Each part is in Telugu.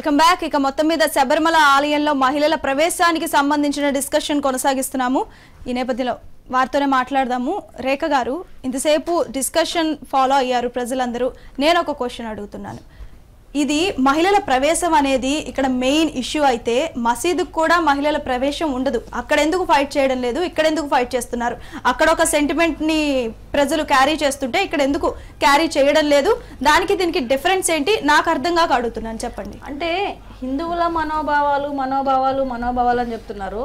Welcome back. ఇక మొత్తం మీద శబరిమల ఆలయంలో మహిళల ప్రవేశానికి సంబంధించిన డిస్కషన్ కొనసాగిస్తున్నాము. ఈ నేపథ్యంలో వారితోనే మాట్లాడదాము. రేఖ గారు, ఇంతసేపు డిస్కషన్ ఫాలో అయ్యారు ప్రజలందరూ. నేను ఒక క్వశ్చన్ అడుగుతున్నాను. ఇది మహిళల ప్రవేశం అనేది ఇక్కడ మెయిన్ ఇష్యూ అయితే మసీదుకు కూడా మహిళల ప్రవేశం ఉండదు. అక్కడ ఎందుకు ఫైట్ చేయడం లేదు, ఇక్కడ ఎందుకు ఫైట్ చేస్తున్నారు? అక్కడ ఒక సెంటిమెంట్ ని ప్రజలు క్యారీ చేస్తుంటే ఇక్కడ ఎందుకు క్యారీ చేయడం లేదు? దానికి దీనికి డిఫరెన్స్ ఏంటి? నాకు అర్థం కాక అడుగుతున్నాను, చెప్పండి. అంటే హిందువుల మనోభావాలు అని చెప్తున్నారు.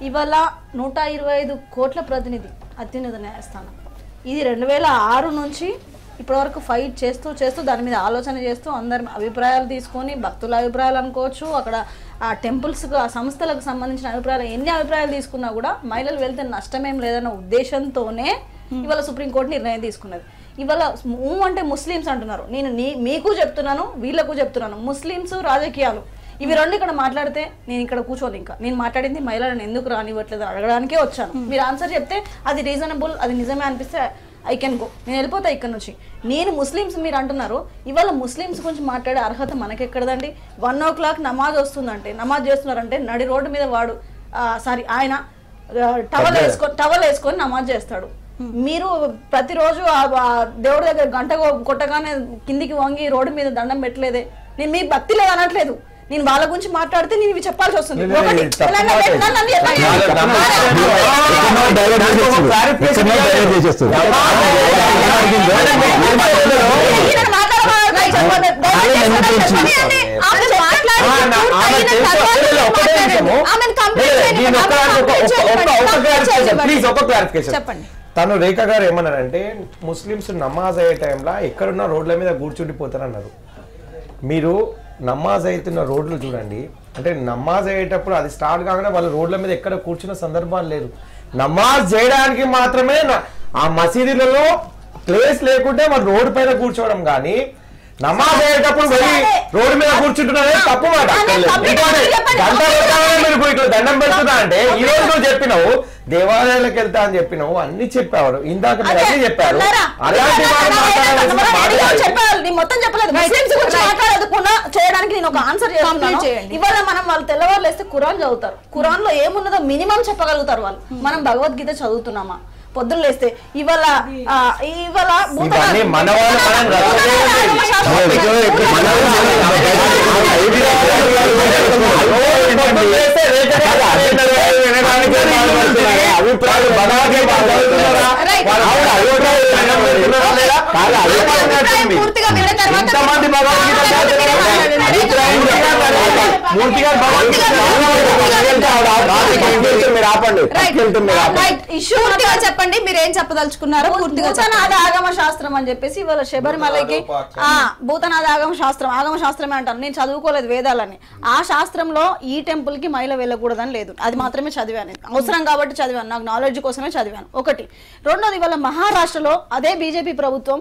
ఇవాళ 125 కోట్ల ప్రతినిధి అత్యున్నత న్యాయస్థానం. ఇది 2006 నుంచి ఇప్పటివరకు ఫైట్ చేస్తూ దాని మీద ఆలోచన చేస్తూ అందరి అభిప్రాయాలు తీసుకొని, భక్తుల అభిప్రాయాలు అనుకోవచ్చు, అక్కడ ఆ టెంపుల్స్కు ఆ సంస్థలకు సంబంధించిన అభిప్రాయాలు, ఎన్ని అభిప్రాయాలు తీసుకున్నా కూడా మహిళలు వెళ్తే నష్టమేం లేదన్న ఉద్దేశంతోనే ఇవాళ సుప్రీంకోర్టు నిర్ణయం తీసుకున్నది. ఇవాళ అంటే ముస్లిమ్స్ అంటున్నారు. నేను మీకు చెప్తున్నాను, వీళ్ళకు చెప్తున్నాను, ముస్లిమ్స్ రాజకీయాలు ఇవి రెండు ఇక్కడ మాట్లాడితే నేను ఇక్కడ కూర్చోదు. ఇంకా నేను మాట్లాడింది మహిళలను ఎందుకు రానివ్వట్లేదు అడగడానికే వచ్చాను. మీరు ఆన్సర్ చెప్తే అది రీజనబుల్, అది నిజమే అనిపిస్తే ఐ కెన్ గో, నేను వెళ్ళిపోతా ఇక్కడ నుంచి. నేను ముస్లిమ్స్ మీరు అంటున్నారు, ఇవాళ ముస్లిమ్స్ గురించి మాట్లాడే అర్హత మనకెక్కడదండి? 1 o'clock నమాజ్ వస్తుందంటే, నమాజ్ చేస్తున్నారంటే నడి రోడ్డు మీద వాడు ఆయన టవల్ వేసుకొని నమాజ్ చేస్తాడు. మీరు ప్రతిరోజు దేవుడి దగ్గర గంట కొట్టగానే కిందికి వంగి రోడ్డు మీద దండం పెట్టలేదే. నేను మీ భక్తి లేదు అనట్లేదు, నేను వాళ్ళ గురించి మాట్లాడితే నేను ఇవి చెప్పాల్సి వస్తుంది. చెప్పండి. తను రేఖ గారు ఏమన్నారంటే ముస్లిమ్స్ నమాజ్ అయ్యే టైంలో ఎక్కడున్న రోడ్ల మీద కూర్చుండిపోతారన్నారు. మీరు నమాజ్ అవుతున్న రోడ్లు చూడండి. అంటే నమాజ్ అయ్యేటప్పుడు అది స్టార్ట్ కాగానే వాళ్ళ రోడ్ల మీద ఎక్కడ కూర్చున్న సందర్భాలు లేదు. నమాజ్ చేయడానికి మాత్రమే ఆ మసీదులలో ప్లేస్ లేకుంటే వాళ్ళు రోడ్డు పైన కూర్చోవడం, కానీ నమాజ్ అయ్యేటప్పుడు వెళ్ళి రోడ్డు మీద కూర్చుంటున్నారే తప్పు మాట. మీరు ఇట్లా దండం పెడుతున్నా అంటే ఈ రోజు నువ్వు చెప్పినావు దేవాలయాలకు వెళ్తా అని చెప్పినావు, అన్ని చెప్పారు. ఇందాక మీరు అన్ని చెప్పారు. అలాంటి చేయడానికి నేను ఒక ఆన్సర్ చేస్తున్నాను. ఇవాళ మనం వాళ్ళు తెల్లవారులు వేస్తే ఖురాన్ చదువుతారు. ఖురాన్ లో ఏమున్నదో మినిమం చెప్పగలుగుతారు వాళ్ళు. మనం భగవద్గీత చదువుతున్నామా? పొద్దున్న లేస్తే ఇవాళ చెప్పండి, మీరు ఏం చెప్పదలుచుకున్నారు? భూతనాథ ఆగమ శాస్త్రం అని చెప్పేసి ఇవాళ శబరిమలకి భూతనాథ ఆగమ శాస్త్రమే అంటారు. నేను చదువుకోలేదు వేదాలని. ఆ శాస్త్రంలో ఈ టెంపుల్ కి మహిళ వెళ్ళకూడదని లేదు. అది మాత్రమే చదివాను, అవసరం కాబట్టి చదివాను, నాకు నాలెడ్జ్ కోసమే చదివాను. ఒకటి. రెండోది, ఇవాళ మహారాష్ట్రలో అదే బీజేపీ ప్రభుత్వం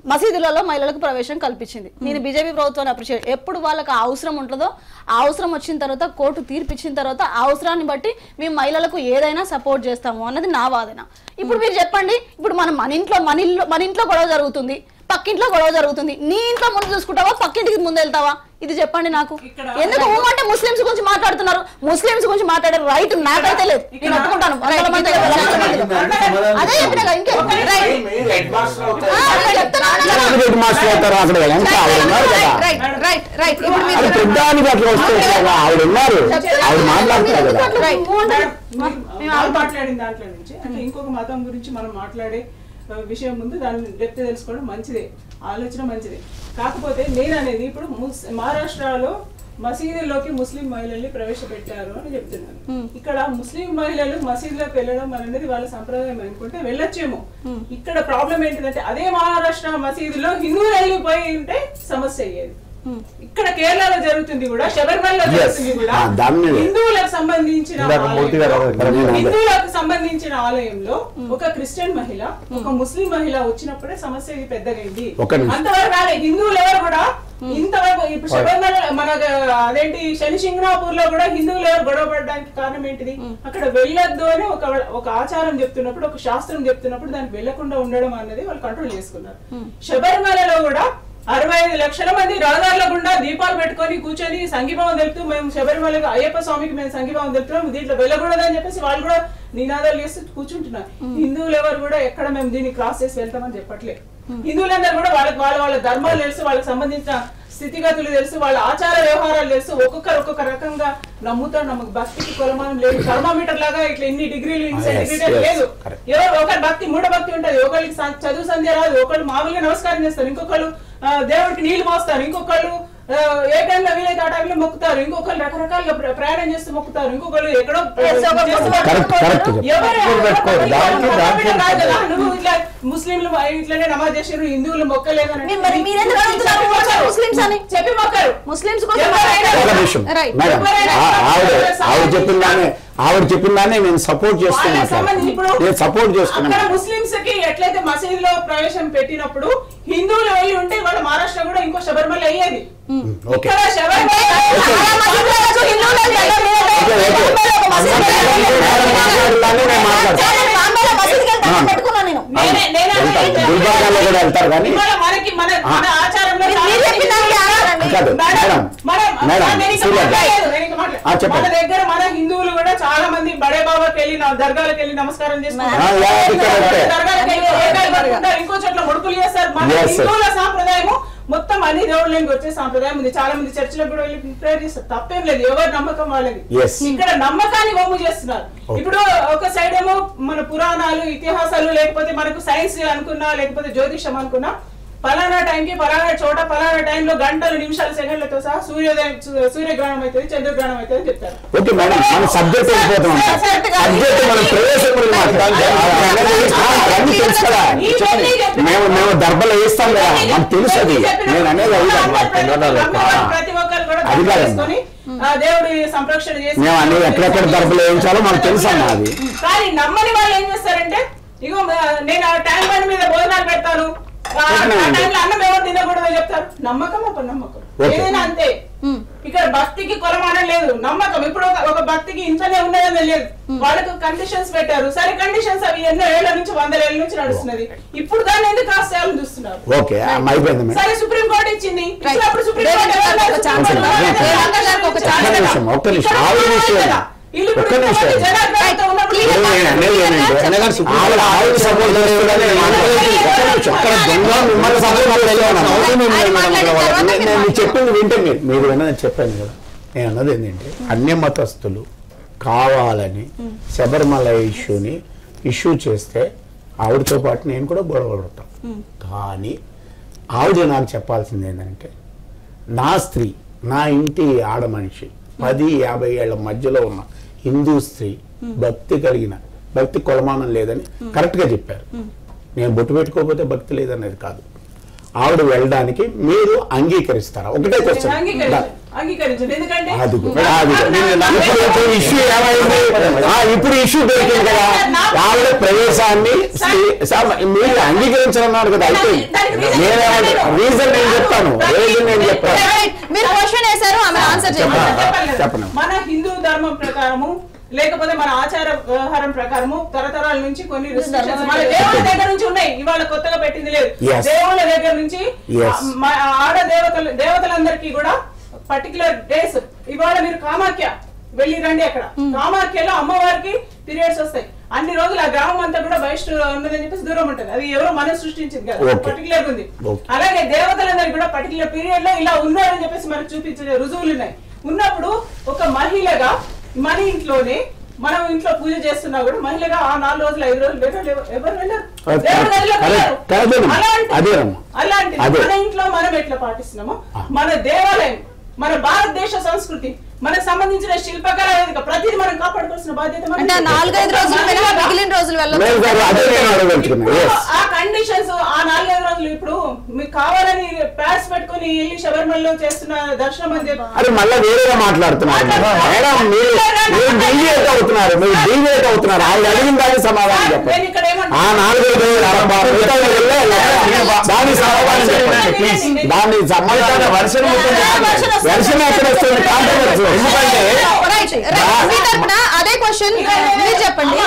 మసీదులలో మహిళలకు ప్రవేశం కల్పించింది. నేను బీజేపీ ప్రభుత్వాన్ని అప్రిషియేట్. ఎప్పుడు వాళ్ళకి ఆ అవసరం ఉంటుందో, ఆ అవసరం వచ్చిన తర్వాత, కోర్టు తీర్పు ఇచ్చిన తర్వాత ఆ అవసరాన్ని బట్టి మేము మహిళలకు ఏదైనా సపోర్ట్ చేస్తాము అన్నది నా వాదన. ఇప్పుడు మీరు చెప్పండి, ఇప్పుడు మనం మన ఇంట్లో గొడవ జరుగుతుంది, పక్కింట్లో గొడవ జరుగుతుంది. నీ ఇంట్లో ముందు చూసుకుంటావా, పక్కింటికి ముందు వెళ్తావా? ఇది చెప్పండి నాకు. ఎందుకు అంటే ముస్లిమ్స్ గురించి మాట్లాడుతున్నారు? ముస్లిమ్స్ గురించి మాట్లాడే రైట్ నాకైతే లేదు, నేను ఒప్పుకుంటాను. అదే చెప్పిన మాట్లాడిన దాంట్లో నుంచి అంటే ఇంకొక మతం గురించి మనం మాట్లాడే విషయం ముందు దాన్ని డెప్త్ తెలుసుకోవడం మంచిదే, ఆలోచన మంచిదే. కాకపోతే నేను అనేది ఇప్పుడు మహారాష్ట్రలో మసీదుల్లోకి ముస్లిం మహిళల్ని ప్రవేశపెట్టారు అని చెప్తున్నాను. ఇక్కడ ముస్లిం మహిళలు మసీదులోకి వెళ్ళడం అనేది వాళ్ళ సంప్రదాయం అనుకుంటే వెళ్ళొచ్చేమో. ఇక్కడ ప్రాబ్లం ఏంటిదంటే అదే మహారాష్ట్ర మసీదులో హిందువులు వెళ్ళిపోయి ఉంటే సమస్య అయ్యేది. ఇక్కడ కేరళలో జరుగుతుంది కూడా, శబరిమలలో జరుగుతుంది కూడా. హిందువులకు సంబంధించిన ఆలయంలో ఒక క్రిస్టియన్ మహిళ, ఒక ముస్లిం మహిళ వచ్చినప్పుడే సమస్య పెద్దగైంది. అంతవరకు రాలే హిందువులు ఎవరు కూడా ఇంతవరకు. ఇప్పుడు శబరిమల మన అదేంటి శని సింగనాపూర్ లో కూడా హిందువులు ఎవరు గొడవ పడడానికి కారణం ఏంటిది? అక్కడ వెళ్ళొద్దు అని ఒక ఆచారం చెప్తున్నప్పుడు, ఒక శాస్త్రం చెప్తున్నప్పుడు దానికి వెళ్లకుండా ఉండడం అనేది వాళ్ళు కంట్రోల్ చేసుకున్నారు. శబరిమలలో కూడా 65 లక్షల మంది రహదారుల గుండా దీపాలు పెట్టుకొని కూర్చొని సంఘీభావం తెలుపుతూ మేము శబరిమల అయ్యప్ప స్వామికి మేము సంఘీభావం తెలుపుతున్నాం, దీంట్లో వెళ్ళకూడదని చెప్పేసి వాళ్ళు కూడా నినాదాలు చేస్తూ కూర్చుంటున్నారు. హిందువులు ఎవరు కూడా ఎక్కడ మేము దీన్ని క్రాస్ చేసి వెళ్తామని చెప్పట్లేదు. హిందువులందరూ కూడా వాళ్ళ ధర్మాలు తెలుసు, వాళ్ళకి సంబంధించిన స్థితిగతులు తెలుసు, వాళ్ళ ఆచార వ్యవహారాలు తెలుసు. ఒక్కొక్కరు ఒక్కొక్క రకంగా నమ్ముతారు. నమ్మకు భక్తికి కొలమానం లేదు. థర్మామీటర్ లాగా ఇట్లా ఇన్ని డిగ్రీలు ఇన్ని సెంటిగ్రేడ్ లేదు. ఎవరు ఒకరి భక్తి మూఢ భక్తి ఉంటది, ఒకరికి చదువు సంధ్య రాదు, ఒకళ్ళు మామూలుగా నమస్కారం చేస్తారు, ఇంకొకళ్ళు దేవుడికి నీళ్లు మోస్తారు, ఇంకొకళ్ళు ఏ టైంలో వీలైతే ఆ టైంలో మొక్కుతారు, ఇంకొకళ్ళు రకరకాలుగా ప్రయాణం చేస్తూ మొక్కుతారు, ఇంకొకళ్ళు ఎక్కడో నువ్వు ఇట్లా ముస్లింలు ఇట్లనే నమాజ్ చేసారు, హిందువులు మొక్కలేదని చెప్పి మొక్కరు. ముస్లింస్ ఆవిడ చెప్పిందానే నేను సపోర్ట్ చేస్తున్నాను. ముస్లింస్ కి ఎట్లయితే మసీదులో ప్రవేశం పెట్టినప్పుడు హిందువులు వెళ్ళి ఉంటే వాళ్ళ మహారాష్ట్ర కూడా ఇంకో శబరిమల అయ్యేది. ఇక్కడ మనకి మన ఆచారంలో మన దగ్గర మన హిందువులు కూడా చాలా మంది బడే బాబాకి వెళ్ళి దర్గాలకు వెళ్ళి నమస్కారం చేస్తారు, ఇంకో చోట్ల ముడుపులు చేస్తారు. మన హిందువుల సాంప్రదాయము మొత్తం అన్ని దేవుళ్ళకి వచ్చే సాంప్రదాయం ఉంది. చాలా మంది చర్చిలకు కూడా వెళ్ళి ప్రేయర్ చేస్తారు, తప్పేం లేదు, ఎవరి నమ్మకం వాళ్ళది. ఇక్కడ నమ్మకాన్ని వమ్ము చేస్తున్నారు. ఇప్పుడు ఒక సైడ్ ఏమో మన పురాణాలు ఇతిహాసాలు, లేకపోతే మనకు సైన్స్ అనుకున్నా, లేకపోతే జ్యోతిషం అనుకున్నా, పలానా టైంకి పలానా చోట పలానా టైంలో గంటలు నిమిషాలు సెకండ్లతో సహా సూర్యగ్రహణం అవుతుంది, చంద్రగ్రహణం అవుతుంది అని చెప్తారు. మేము దర్బలు వేస్తాం కదా, మనకు తెలుసు. ప్రతి ఒక్కరు కూడా చేసుకొని దేవుడి సంరక్షణ చేసి ఎక్కడెక్కడ దర్బలు వేయించాలో మనకు తెలుసు అన్నది. కానీ నమ్మని వాళ్ళు ఏం చేస్తారంటే, ఇగో నేను ఆ ట్యాంక్ బండ్ మీద భోజనాలు పెడతాను, అన్నం ఎవరు తినకూడదు చెప్తారు. నమ్మకం ఒక నమ్మకం ఏదైనా అంతే. ఇక్కడ భక్తికి కొలమానం లేదు, నమ్మకం. ఇప్పుడు ఒక భక్తికి ఇంట్లోనే ఉన్నదని లేదు, వాళ్ళకు కండిషన్స్ పెట్టారు. సరే కండిషన్స్ అవి ఎన్నో ఏళ్ల నుంచి 100 ఏళ్ల నుంచి నడుస్తున్నది. ఇప్పుడు దాన్ని ఎందుకు క్రాస్ చేయాలని చూస్తున్నారు? సరే సుప్రీం కోర్టు ఇచ్చింది, ఇచ్చినప్పుడు సుప్రీం కోర్టు చెప్పింది వింటే మీరు విన్నది చెప్పాను కదా. నేను అన్నది ఏంటంటే, అన్య మతస్థులు కావాలని శబరిమల ఇష్యూ చేస్తే ఆవిడతో పాటు నేను కూడా గొడవపడతాను. కానీ ఆవిడ నాకు చెప్పాల్సింది ఏంటంటే, నా స్త్రీ, నా ఇంటి ఆడ మనిషి, 10-50 ఏళ్ల మధ్యలో ఉన్న హిందూ స్త్రీ, భక్తి కొలమానం లేదని కరెక్ట్ గా చెప్పారు. నేను బొట్టు పెట్టుకోకపోతే భక్తి లేదనేది కాదు. ఆవిడ వెళ్ళడానికి మీరు అంగీకరిస్తారా? ఒకటే క్వశ్చన్. ఇప్పుడు ఇష్యూ దొరికింది కదా, ఆవిడ ప్రవేశాన్ని మీరు అంగీకరించాలన్నారు కదా. అయితే రీజన్ నేను చెప్తాను, చెప్పండి. మన హిందూ ధర్మం ప్రకారము, లేకపోతే మన ఆచార వ్యవహారం ప్రకారము తరతరాల నుంచి కొన్ని మన దేవుళ్ళ దగ్గర నుంచి ఉన్నాయి, ఇవాళ కొత్తగా పెట్టింది లేదు. దేవుళ్ళ దగ్గర నుంచి ఆడ దేవతలందరికీ కూడా పర్టికులర్ డేస్, ఇవాళ మీరు కామాఖ్య వెళ్ళి రండి, అక్కడ కామాఖ్యలో అమ్మవారికి పీరియడ్స్ వస్తాయి. అన్ని రోజులు ఆ గ్రామం అంతా కూడా బయట ఉన్నదని చెప్పేసి దూరం ఉంటుంది. అది ఎవరో మనం సృష్టించింది కదా, పర్టికులర్ ఉంది. అలాగే దేవతలందరికీ కూడా పర్టికులర్ పీరియడ్ లో ఇలా ఉన్నారని చెప్పేసి మనకు చూపించే రుజువులు ఉన్నాయి. ఉన్నప్పుడు ఒక మహిళగా మన ఇంట్లోనే మనం ఇంట్లో పూజ చేస్తున్నా కూడా మహిళగా ఆ 4 రోజులు 5 రోజులు ఎవరు వెళ్ళారు? అలాంటి మన ఇంట్లో మనం ఎట్లా పాటిస్తున్నామో, మన దేవాలయం, మన భారతదేశ సంస్కృతి, మనకు సంబంధించిన శిల్పకళ వేదిక, ప్రతిదీ మనం కాపాడుకోవాల్సిన బాధ్యత. ఆ కండిషన్స్ ఆ 4-5 రోజులు ఇప్పుడు మీకు కావాలని ప్యాస్ పెట్టుకుని వెళ్ళి శబరిమలలో చేస్తున్న దర్శనం అని చెప్పి మళ్ళీ వేరేగా మాట్లాడుతున్నారు. ఆవిడ అడిగిన దానికి సమాధానం చెప్పండి. ఆ 4 దాన్ని సమాధానం వర్షం ఎక్కడ వస్తుంది? అదే క్వశ్చన్ చెప్పండి.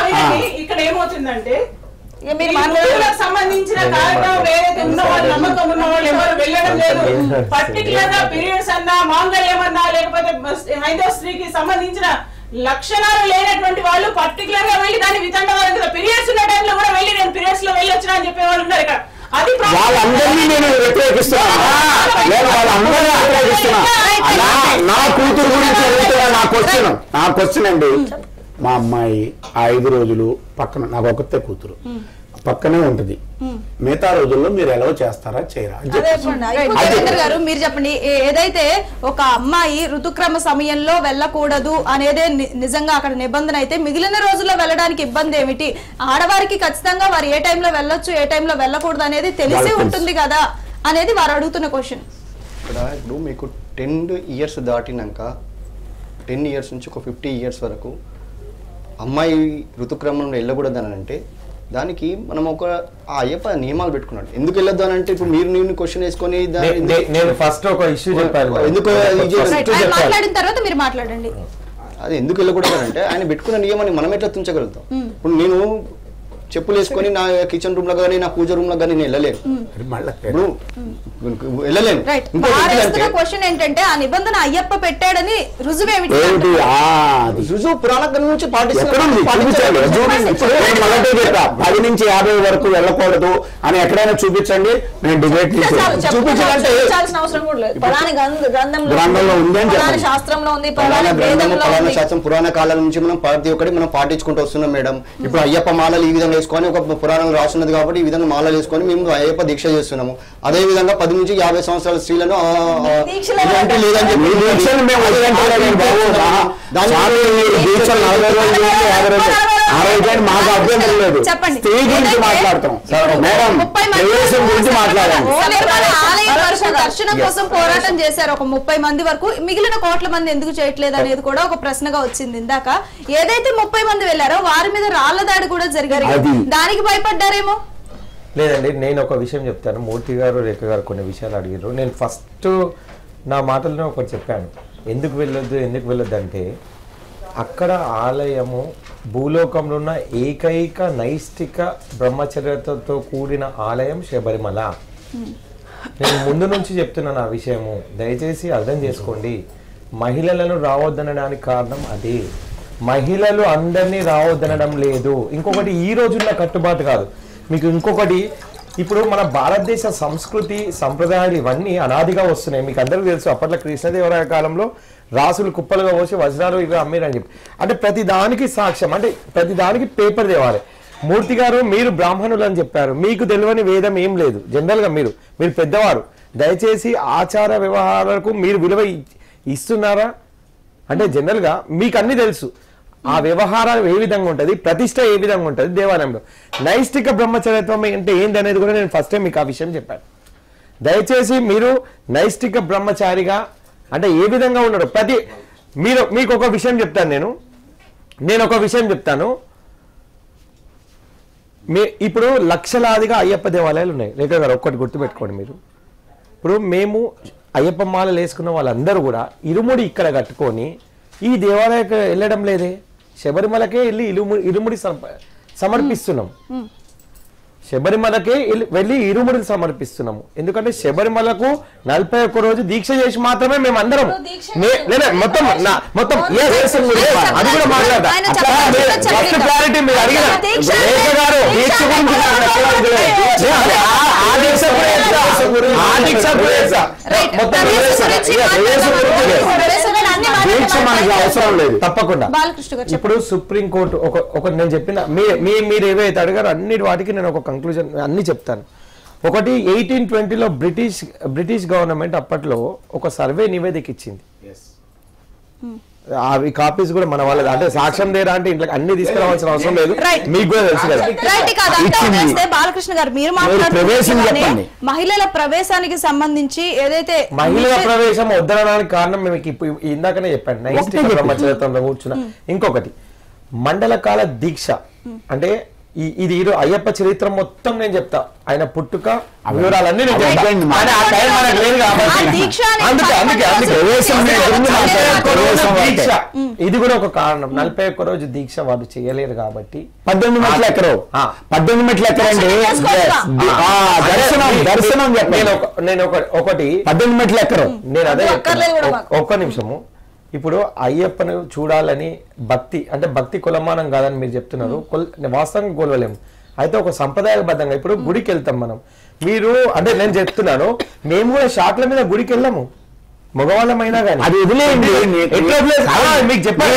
ఇక్కడ ఏమవుతుందంటే, సంబంధించిన కార్యక్రమం ఏదైతే ఉన్న వాళ్ళు నమ్మకం ఉన్న వాళ్ళు ఎవరు వెళ్ళడం లేదు. పర్టికులర్ గా పీరియడ్స్ అన్నా మాంగళ్యం అన్నా లేకపోతే హైందవ స్త్రీకి సంబంధించిన లక్షణాలు లేనటువంటి వాళ్ళు పర్టికులర్ గా వెళ్ళి దాన్ని వితండవాళ్ళు పీరియడ్స్ ఉన్న టైంలో కూడా వెళ్ళి నేను పీరియడ్స్ లో వెళ్ళి వచ్చినా అని చెప్పే వాళ్ళు ఉన్నారు ఇక్కడ. అది వాళ్ళందరినీ నేను వ్యతిరేకిస్తున్నా. నా కూతురు గురించి అడుగుతున్నా. నా క్వశ్చన్ అండి, మా అమ్మాయి 5 రోజులు పక్కన, నాకు ఒకతే కూతురు పక్కనే ఉంటది, మిగతా రోజుల్లో మీరు ఎలా చేస్తారా చేయరా? గారు మీరు చెప్పండి, ఏదైతే ఒక అమ్మాయి ఋతుక్రమ సమయంలో వెళ్ళకూడదు అనేదే నిజంగా అక్కడ నిబంధన అయితే మిగిలిన రోజుల్లో వెళ్ళడానికి ఇబ్బంది ఏమిటి? ఆడవారికి ఖచ్చితంగా వారు ఏ టైంలో వెళ్ళొచ్చు ఏ టైంలో వెళ్ళకూడదు అనేది తెలిసి ఉంటుంది కదా అనేది వారు అడుగుతున్న క్వశ్చన్. ఇక్కడ ఇప్పుడు మీకు 10 ఇయర్స్ దాటినాక 10 ఇయర్స్ నుంచి ఒక 50 ఇయర్స్ వరకు అమ్మాయి ఋతుక్రమంలో వెళ్ళకూడదు అని అంటే దానికి మనం ఒక అయ్యప్ప నియమాలు పెట్టుకున్నాడు. ఎందుకు వెళ్ళొద్దు అని అంటే ఇప్పుడు నేను క్వశ్చన్ వేసుకొని నేను ఫస్ట్ ఒక ఇష్యూ చెప్పాను, ఎందుకు మాట్లాడిన తర్వాత మీరు మాట్లాడండి. అది ఎందుకు వెళ్ళకూడదు అంటే ఆయన పెట్టుకున్న నియమాన్ని మనం ఎట్లా తుంచగలుగుతాం? ఇప్పుడు నేను చెప్పులు వేసుకొని నా కిచెన్ రూమ్ లో కానీ నా పూజ రూమ్ లో కానీ నేను వెళ్ళలేను. వెళ్ళలేను. క్వశ్చన్ ఏంటంటే ఆ నిబంధన అయ్యప్ప పెట్టాడని రుజువేమిటి? రుజువు పురాణ గ్రంథం నుంచి 10 నుంచి 50 వరకు వెళ్ళకూడదు అని ఎక్కడైనా చూపించండి, నేను డిబేట్ చూపించాలంటే అవసరం కూడా లేదు. గ్రంథంలో ఉంది అని చెప్పండి. శాస్త్రంలో ఉంది, పురాణ శాస్త్రం పురాణ కాలం నుంచి మనం ప్రతి ఒక్కటి మనం పాటించుకుంటూ వస్తున్నాం మేడం. ఇప్పుడు అయ్యప్ప మాలలు ఈ విధంగా వేసుకొని ఒక పురాణాలు రాస్తున్నది కాబట్టి ఈ విధంగా మాలలు వేసుకొని మేము అయ్యప్ప దీక్ష చేస్తున్నాము. అదే విధంగా 10 నుంచి 50 సంవత్సరాల స్త్రీలను లేదని చెప్పి మాకు అభ్యంతరం లేదు. స్త్రీ గురించి మాట్లాడతాం మేడం, ప్రవేశం గురించి మాట్లాడాలి. దర్శనం కోసం పోరాటం చేశారు ఒక 30 మంది వరకు, మిగిలిన కోట్ల మంది ఎందుకు చేయట్లేదు అనేది కూడా ఒక ప్రశ్నగా వచ్చింది. ఇందాక ఏదైతే 30 మంది వెళ్ళారో వారి మీద రాళ్ల దాడి కూడా జరిగారు, దానికి భయపడ్డారేమో. లేదండి, నేను ఒక విషయం చెప్తాను. మూర్తి గారు రేఖ గారు కొన్ని విషయాలు అడిగారు. నేను ఫస్ట్ నా మాటలను ఒకటి చెప్పాను, ఎందుకు వెళ్ళొద్దు అంటే అక్కడ ఆలయము భూలోకంలో ఉన్న ఏకైక నైష్టిక బ్రహ్మచర్యతో కూడిన ఆలయం శబరిమల. నేను ముందు నుంచి చెప్తున్నాను ఆ విషయము, దయచేసి అర్థం చేసుకోండి. మహిళలను రావద్దనడానికి కారణం అదే. మహిళలు అందరినీ రావద్దనడం లేదు. ఇంకొకటి ఈ రోజున్న కట్టుబాటు కాదు. మీకు ఇంకొకటి, ఇప్పుడు మన భారతదేశ సంస్కృతి సంప్రదాయాలు ఇవన్నీ అనాదిగా వస్తున్నాయి. మీకు అందరికీ తెలుసు, అప్పట్లో కృష్ణదేవరాయ కాలంలో రాసులు కుప్పలుగా పోసి వజ్రాలు ఇవి అమ్మిరని చెప్పి, అంటే ప్రతి దానికి సాక్ష్యం, అంటే ప్రతి దానికి పేపర్ తేవాలి. మూర్తి గారు మీరు బ్రాహ్మణులు అని చెప్పారు, మీకు తెలియని వేదం ఏం లేదు. జనరల్గా మీరు పెద్దవారు, దయచేసి ఆచార వ్యవహారాలకు మీరు విలువ ఇస్తున్నారా అంటే జనరల్గా మీకు అన్ని తెలుసు. ఆ వ్యవహారం ఏ విధంగా ఉంటుంది, ప్రతిష్ట ఏ విధంగా ఉంటుంది దేవాలయంలో. నైష్టిక బ్రహ్మచర్యత్వం అంటే ఏంటి అనేది కూడా నేను ఫస్ట్ టైం మీకు ఆ విషయం చెప్పాను. దయచేసి మీరు నైష్టిక బ్రహ్మచారిగా అంటే ఏ విధంగా ఉన్నాడు మీకు ఒక విషయం చెప్తాను. నేను ఒక విషయం చెప్తాను. ఇప్పుడు లక్షలాదిగా అయ్యప్ప దేవాలయాలు ఉన్నాయి. రేఖ గారు ఒక్కటి గుర్తుపెట్టుకోండి. మీరు ఇప్పుడు మేము అయ్యప్ప మాలలు వేసుకున్న వాళ్ళందరూ కూడా ఇరుముడి ఇక్కడ కట్టుకొని ఈ దేవాలయకు వెళ్ళడం లేదే, శబరిమలకే వెళ్ళి ఇరుముడి సమర్పిస్తున్నాం. శబరిమలకే వెళ్ళి ఇరుముడిని సమర్పిస్తున్నాము. ఎందుకంటే శబరిమలకు 41 రోజు దీక్ష చేసి మాత్రమే మేము అందరం మొత్తం అది కూడా మాట్లాడతా. ఫస్ట్ క్లారిటీ మీరు అడిగిన దీక్ష మనకి అవసరం లేదు తప్పకుండా. ఇప్పుడు సుప్రీం కోర్టు ఒక నేను చెప్పిన మీరు ఏవైతే అడిగారో అన్నిటి వాటికి నేను ఒక కంక్లూజన్ అన్ని చెప్తాను. ఒకటి 1820లో బ్రిటిష్ గవర్నమెంట్ అప్పట్లో ఒక సర్వే నివేదిక ఇచ్చింది. అవి కాపీస్ కూడా మన వాళ్ళది, అంటే సాక్ష్యం దేరా అంటే ఇంట్లో అన్ని తీసుకురావాల్సిన అవసరం లేదు, మీకు కూడా తెలుసు కదా. బాలకృష్ణ గారు మీరు మాట్లాడుతున్నారు మహిళల ప్రవేశానికి సంబంధించి ఏదైతే మహిళల ప్రవేశం వద్దనడానికి కారణం మీకు ఇందాకనే చెప్పండి, నైష్టిక బ్రహ్మచర్యంలో కూర్చున్న. ఇంకొకటి మండలకాల దీక్ష అంటే ఇది అయ్యప్ప చరిత్ర మొత్తం నేను చెప్తా, ఆయన పుట్టుక వివరాలన్నీ నేను అవన్నీ చెప్తాను. కానీ ఆ టైం మనకు లేదు కాబట్టి దీక్ష ఇది కూడా ఒక కారణం. 41 రోజు దీక్ష వాళ్ళు చేయలేరు కాబట్టి 18 మెట్లు ఎక్కరు. 18 మెట్లు ఎక్కరండి. దర్శనం నేను ఒకటి 18 మెట్లు ఎక్కరు. నేను అదే ఒక్క నిమిషము. ఇప్పుడు అయ్యప్పను చూడాలని భక్తి అంటే భక్తి కులమానం కాదని మీరు చెప్తున్నారు, వాస్తవంగా కొలవలేము. అయితే ఒక సంప్రదాయబద్ధంగా ఇప్పుడు గుడికి వెళ్తాం మనం. మీరు అంటే నేను చెప్తున్నాను, మేము కూడా షాట్ల మీద గుడికి వెళ్ళాము, మగవాళ్ళమైనా కానీ. అది వదిలేయండి. మీకు చెప్పాలి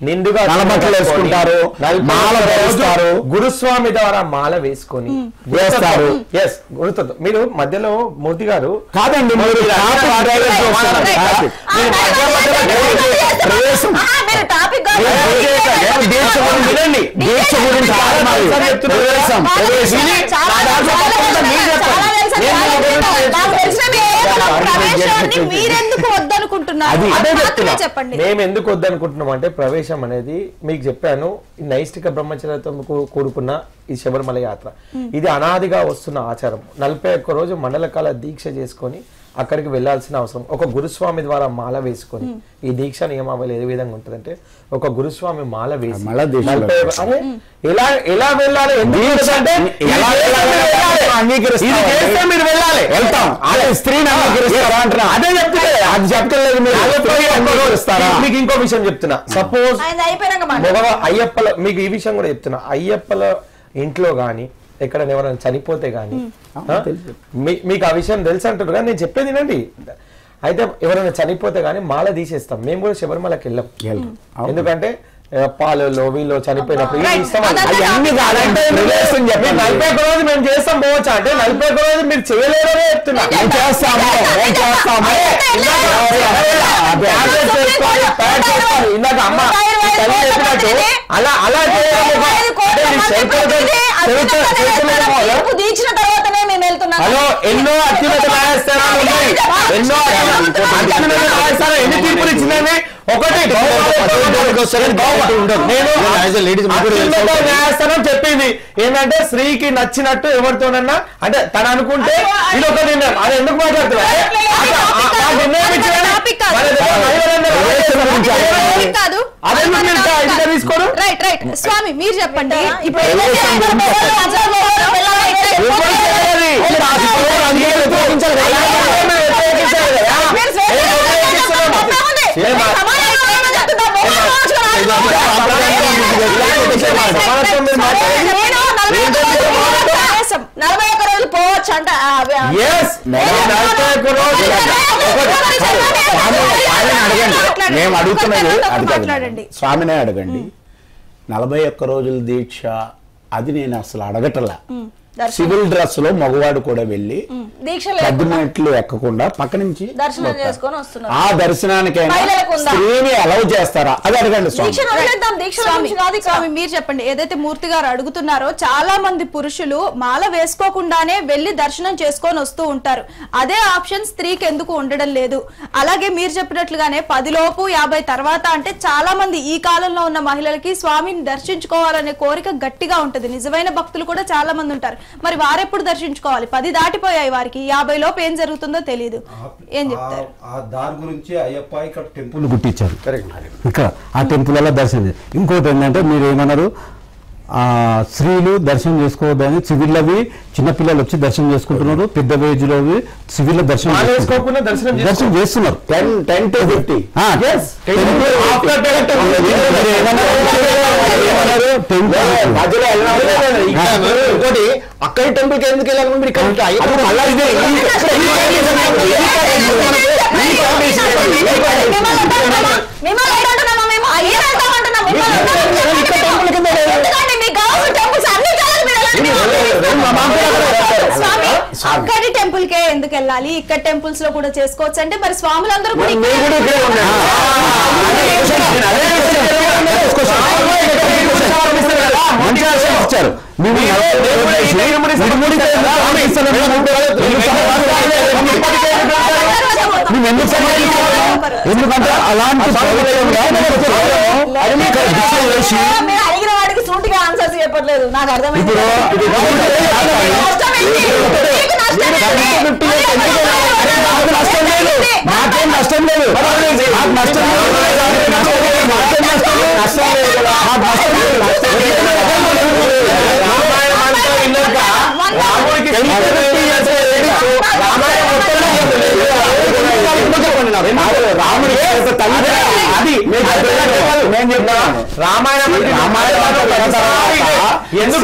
నిండుగా నలబట్టలు వేసుకుంటారు, మాల వేస్తారు, గురుస్వామి ద్వారా మాల వేసుకొని వేస్తారు. ఎస్ గుర్తుంది. మీరు మధ్యలో మోదీ గారు కాదండి, మీరు మీరెందుకు వద్దనుకుంటున్నారు? చెప్పండి. మేము ఎందుకు వద్దనుకుంటున్నాం అంటే, ప్రవేశం అనేది మీకు చెప్పాను, నైష్టిక బ్రహ్మచర్యతో కూడుకున్న ఈ శబరిమల యాత్ర ఇది అనాదిగా వస్తున్న ఆచారం. 41 రోజు మండలకాల దీక్ష చేసుకొని అక్కడికి వెళ్లాల్సిన అవసరం. ఒక గురుస్వామి ద్వారా మాల వేసుకొని, ఈ దీక్ష నియమావళి ఏ విధంగా ఉంటుందంటే, ఒక గురుస్వామి మాల వేసి ఎలా వెళ్ళాలి, మీరు వెళ్ళాలి, వెళ్తాం. స్త్రీని అదే చెప్తున్నారు. అది చెప్పలేదు. మీకు ఇంకో విషయం చెప్తున్నా. సపోజ్ అయ్యప్పల మీకు ఈ విషయం కూడా చెప్తున్నా, అయ్యప్పల ఇంట్లో గాని ఎక్కడ ఎవరైనా చనిపోతే గానీ మీకు ఆ విషయం తెలుసు అంటారు కానీ నేను చెప్పేది వినండి. అయితే ఎవరైనా చనిపోతే గానీ మాల తీసేస్తాం. మేము కూడా శబరిమలకి వెళ్ళాం. ఎందుకంటే పాలలో వీళ్ళు చనిపోయినప్పుడు 41 రోజు మేము చేస్తాం పోవచ్చా అంటే, 41 రోజు మీరు చేయలేరనే చెప్తున్నా. ఇందాక అమ్మ చెప్పినట్టు అలా అలా హలో ఎన్నో అత్యున్నత న్యాయస్థానాలు ఉన్నాయి. ఎన్నో అత్యున్నత న్యాయస్థానం ఎన్ని తీర్పులు ఇచ్చిందని ఒకటి న్యాయస్థానం చెప్పింది ఏంటంటే, స్త్రీకి నచ్చినట్టు ఎవరితోనన్నా అంటే తను అనుకుంటే ఇది ఒక నిర్ణయం. అది ఎందుకు మాట్లాడుతున్నారు? తీసుకోరు. రైట్ రైట్ స్వామి మీరు చెప్పండి. పోవచ్చు అంట. మేము అడుగుతున్నది స్వామినే అడగండి. 41 రోజుల దీక్ష అది నేను అసలు అడగటలా. సివిల్ డ్రెస్ లో మగవాడు కూడా వెళ్ళి మెట్లు ఎక్కకుండా పక్క నుంచి దర్శనం చేసుకొని వస్తున్నారు. ఆ దర్శనానికైనా స్త్రీని అలౌ చేస్తారా అది అడగండి స్వామి. స్వామి మీరు చెప్పండి. ఏదైతే మూర్తి గారు అడుగుతున్నారో, చాలా మంది పురుషులు మాల వేసుకోకుండానే వెళ్లి దర్శనం చేసుకొని వస్తూ ఉంటారు. అదే ఆప్షన్ స్త్రీకి ఎందుకు ఉండడం లేదు? అలాగే మీరు చెప్పినట్లుగానే 10 లోపు 50 తర్వాత అంటే చాలా మంది ఈ కాలంలో ఉన్న మహిళలకి స్వామిని దర్శించుకోవాలనే కోరిక గట్టిగా ఉంటది. నిజమైన భక్తులు కూడా చాలా మంది ఉంటారు. మరి వారెప్పుడు దర్శించుకోవాలి? 10 దాటిపోయాయి వారికి, 50 లోపు ఏం జరుగుతుందో తెలియదు. ఏం చెప్తారు? ఆ దారి గురించి అయ్యప్ప ఇక్కడ టెంపుల్ గుట్టించారు. ఇక్కడ ఆ టెంపుల్ అలా దర్శనం. ఇంకోటి ఏంటంటే మీరు ఏమన్నారు, స్త్రీలు దర్శనం చేసుకోవద్దని సివిల్లవి చిన్నపిల్లలు వచ్చి దర్శనం చేసుకుంటున్నారు, పెద్ద ఏజ్ లో సివిల్ దర్శనం చేస్తున్నారు. 10 to 50 ఇంకోటి అక్కడి టెంపుల్ కి ఎందుకు వెళ్ళాలి? మీరు ఇక్కడ అక్కడి టెంపుల్ కే ఎందుకు ఎందుకు వెళ్ళాలి, ఇక్కడ టెంపుల్స్ లో కూడా చేసుకోవచ్చు అంటే మరి స్వాములందరూ కూడా ఎందుకంటే అలాంటి అడిగిన వాడికి సూటిగా ఆన్సర్స్ చెప్పట్లేదు. నాకు అర్థమైంది. నాకేం నష్టం లేదు, రాముడి తల్లి అది నేను చెప్తాను. రామాయణం ఎందుకు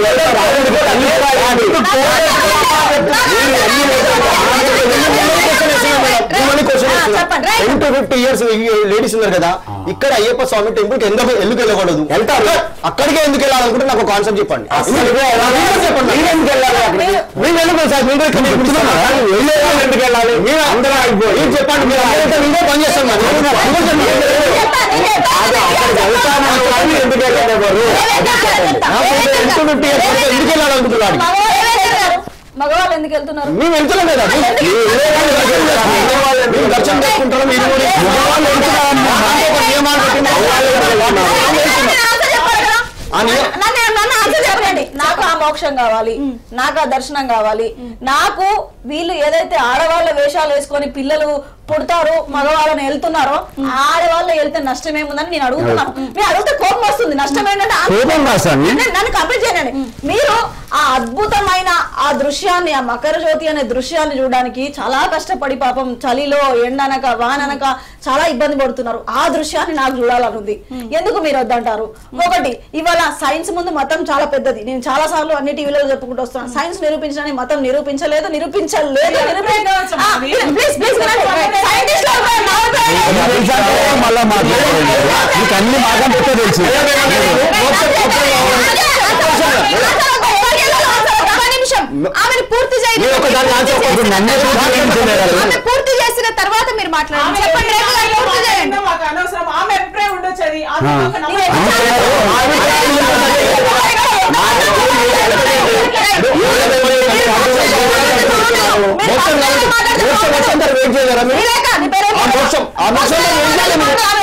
10-50 years లేడీస్ ఉన్నారు కదా, ఇక్కడ అయ్యప్ప స్వామి టెంపుల్ కి ఎందుకు వెళ్ళకూడదు, వెళ్తారు అక్కడికే ఎందుకు వెళ్ళాలనుకుంటే నాకు కాన్సెప్ట్ చెప్పండి. ఎందుకు వెళ్ళాలి చెప్పండి. మీరు అందరూ పని చేస్తాం ఎందుకు వెళ్ళాలనుకుంటున్నాడు. మగవాళ్ళు ఎందుకు వెళ్తున్నారు? మేము వెళ్తున్నాం కదా, దర్శనం చేసుకుంటారు. మీరు నాకు ఆ మోక్షం కావాలి, నాకు ఆ దర్శనం కావాలి. నాకు వీళ్ళు ఏదైతే ఆడవాళ్ళ వేషాలు వేసుకొని పిల్లలు పుడతారు మగవాళ్ళని వెళ్తున్నారో ఆడవాళ్ళు వెళ్తే నష్టం ఏముందని నేను అడుగుతున్నాను. మీరు అడిగితే కోపం వస్తుంది. నష్టం ఏంటంటే నన్ను కంప్లీట్ చేయండి. మీరు ఆ అద్భుతమైన ఆ దృశ్యాన్ని, ఆ మకర జ్యోతి అనే దృశ్యాన్ని చూడడానికి చాలా కష్టపడి పాపం చలిలో ఎండనక వాననక చాలా ఇబ్బంది పడుతున్నారు. ఆ దృశ్యాన్ని నాకు చూడాలనుంది. ఎందుకు మీరు వద్దంటారు? ఒకటి, ఇవాళ సైన్స్ ముందు మతం చాలా పెద్దది. నేను చాలా సార్లు అన్ని టీవీలో చెప్పుకుంటూ వస్తున్నాను. సైన్స్ నిరూపించడానికి మతం నిరూపించలేదు. ఆమెను పూర్తి పూర్తి చేసిన తర్వాత మీరు మాట్లాడండి. చెప్పండి. మాకు అనవసరం ఆమె అభిప్రాయం ఉండొచ్చు. అది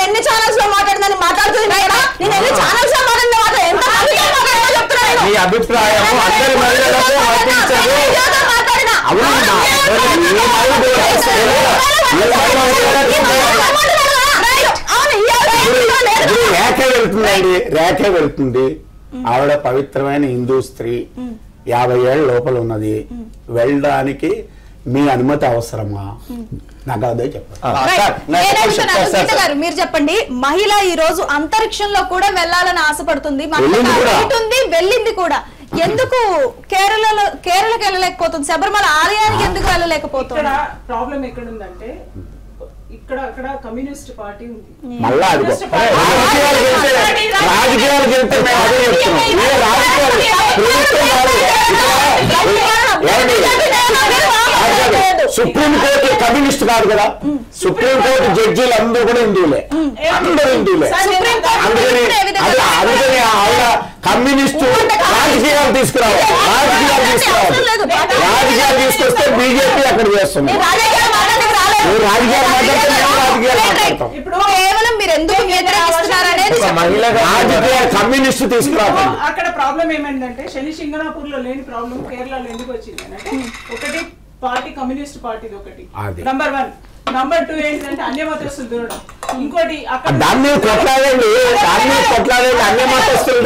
ఎన్ని ఛానల్స్ లో మాట్లాడిందని మాట్లాడుతుంది. నేను ఎన్ని ఛానల్స్ లో మాట్లాడిన మీ అభిప్రాయం అందరి మహిళలకు వర్తించదు. రేఖ వెళ్తుంది. ఆవిడ పవిత్రమైన హిందూ స్త్రీ, 50 ఏళ్ళ లోపల ఉన్నది. వెళ్ళడానికి మీ అనుమతి అవసరమా? నాకు అదే చెప్పండి. మీరు చెప్పండి. మహిళ ఈ రోజు అంతరిక్షంలో కూడా వెళ్ళాలని ఆశపడుతుంది, వెళ్ళింది కూడా. ఎందుకు కేరళకి వెళ్ళలేకపోతుంది? శబరిమల ఆలయానికి ఎందుకు వెళ్ళలేకపోతుంది? ప్రాబ్లం ఎక్కడుందంటే అక్కడ కమ్యూనిస్ట్ పార్టీ ఉంది. సుప్రీంకోర్టు కమ్యూనిస్ట్ కాదు కదా. సుప్రీంకోర్టు జడ్జీలు అందరూ కూడా హిందువులే, అందరూ హిందువులే. అందుకని ఆవిడ కమ్యూనిస్టు రాజకీయాలు తీసుకురావాలి. రాజకీయాలు తీసుకొస్తే బీజేపీ అక్కడ చేస్తుంది. కమ్యూనిస్ట్ తీసుకురావాలి. అక్కడ ప్రాబ్లం ఏమైందంటే శని సింగనాపూర్ లో లేని ప్రాబ్లం కేరళలో ఎందుకు వచ్చింది అంటే, ఒకటి పార్టీ కమ్యూనిస్ట్ పార్టీది ఒకటి నంబర్ 1. నంబర్ 2 ఏంటంటే అన్యమతస్తులు దూరడం. ఇంకోటి అక్కడ దాన్ని కొట్లాడండి, అన్యమతస్తులు.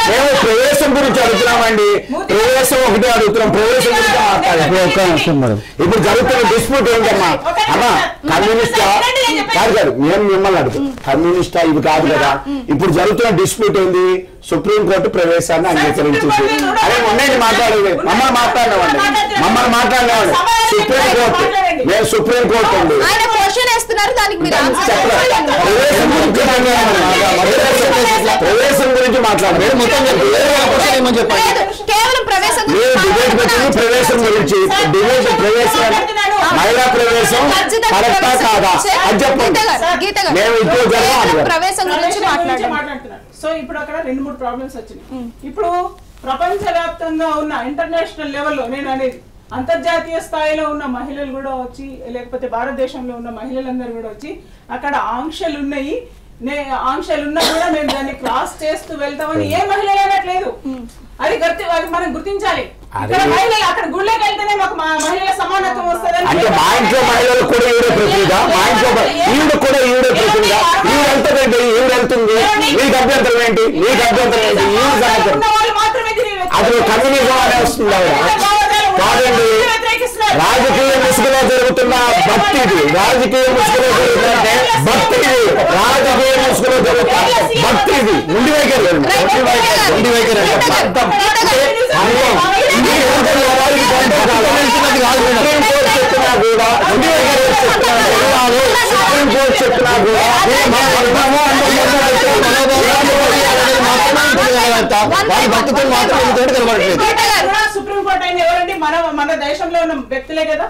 మేము ప్రవేశం గురించి అడుగుతున్నామండి. ప్రవేశం ఒకటి అడుగుతున్నాం. ప్రవేశం గురించి మాట్లాడాలి. ఇప్పుడు జరుగుతున్న డిస్ప్యూట్ ఏంటమ్మా? అమ్మా కమ్యూనిస్టా కాదు, మేము మిమ్మల్ని అడుగుతాం. కమ్యూనిస్టా ఇది కాదు కదా. ఇప్పుడు జరుగుతున్న డిస్ప్యూట్ ఏంది? సుప్రీంకోర్టు ప్రవేశాన్ని అంగీకరించింది. అదే మొన్నేది మాట్లాడేది. మమ్మల్ని మాట్లాడినామండి. సుప్రీంకోర్టు, మేము సుప్రీంకోర్టు అండి. ప్రవేశం గురించి మాట్లాడారు. పెట్టింది ప్రవేశం గురించి. డివిజన్ ప్రవేశం మహిళా ప్రవేశం కరెక్టా కాదా అని చెప్పండి. మేము ఇప్పుడు ప్రవేశం గురించి మాట్లాడుతున్నాను. సో ఇప్పుడు అక్కడ 2-3 ప్రాబ్లమ్స్ వచ్చినాయి. ఇప్పుడు ప్రపంచవ్యాప్తంగా ఉన్న ఇంటర్నేషనల్ లెవెల్లో నేను అనేది అంతర్జాతీయ స్థాయిలో ఉన్న మహిళలు కూడా వచ్చి, లేకపోతే భారతదేశంలో ఉన్న మహిళలందరూ కూడా వచ్చి అక్కడ ఆంక్షలు ఉన్నాయి, ఆంక్షలు ఉన్నా కూడా మేము దాన్ని క్రాస్ చేస్తూ వెళ్తామని ఏ మహిళలు అనట్లేదు. అది మనం గుర్తించాలి. మహిళలు అక్కడ గుళ్ళకి వెళ్తేనే మాకు మహిళల సమానత్వం వస్తుంది అంటే మా ఇంట్లో మహిళలు కూడా ఈవిడ ప్రతినిధిగా, మా ఇంట్లో ఈవిడ కూడా ఈవిడ ప్రతినిధిగా, ఈవిడ వెళ్తుందండి, ఈవిడ వెళ్తుంది, మీకు అభ్యంతరం ఏంటి, మీకు అభ్యంతరం ఏంటి, అది కమ్యూనిజం అనే వస్తుంది ఆవిడ. కాదండి, రాజకీయ ముసుగులో జరుగుతున్న భక్తి ఇది, రాజకీయ ముసుగులో జరుగుతుందంటే భక్తి ఇది, రాజకీయ ముసుగులో జరుగుతున్న భక్తి ఇది. ఉండి వైఖరి ఉండి వైఖరి చెప్పినా కూడా సుప్రీం కోర్టు చెప్పినా కూడా భక్తితో మాత్రం కనబడట్లేదు. సుప్రీం కోర్టు అయిన ఎవరండి? మన దేశంలో ఉన్న వ్యక్తులే కదా.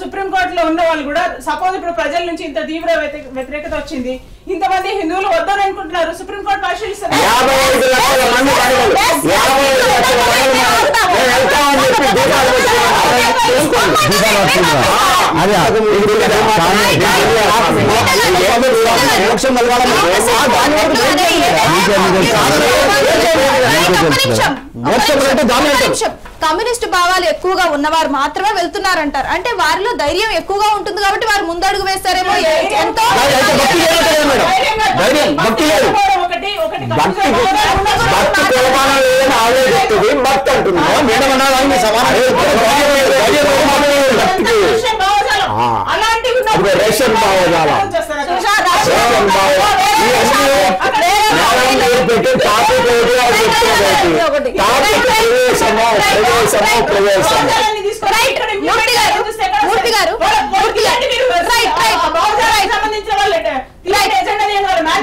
సుప్రీం కోర్టులో ఉన్న వాళ్ళు కూడా సపోజ్ ఇప్పుడు ప్రజల నుంచి ఇంత తీవ్ర వ్యతిరేకత వచ్చింది, ఇంతమంది హిందువులు వద్దని అనుకుంటున్నారు, సుప్రీం కోర్టు పరిశీలిస్తారు. కమ్యూనిస్ట్ భావాలు ఎక్కువగా ఉన్నవారు మాత్రమే వెళ్తున్నారంటారు. అంటే వారిలో ధైర్యం ఎక్కువగా ఉంటుంది కాబట్టి వారు ముందడుగు వేస్తారేమో. ఎంతో రేషన్ భావజాలం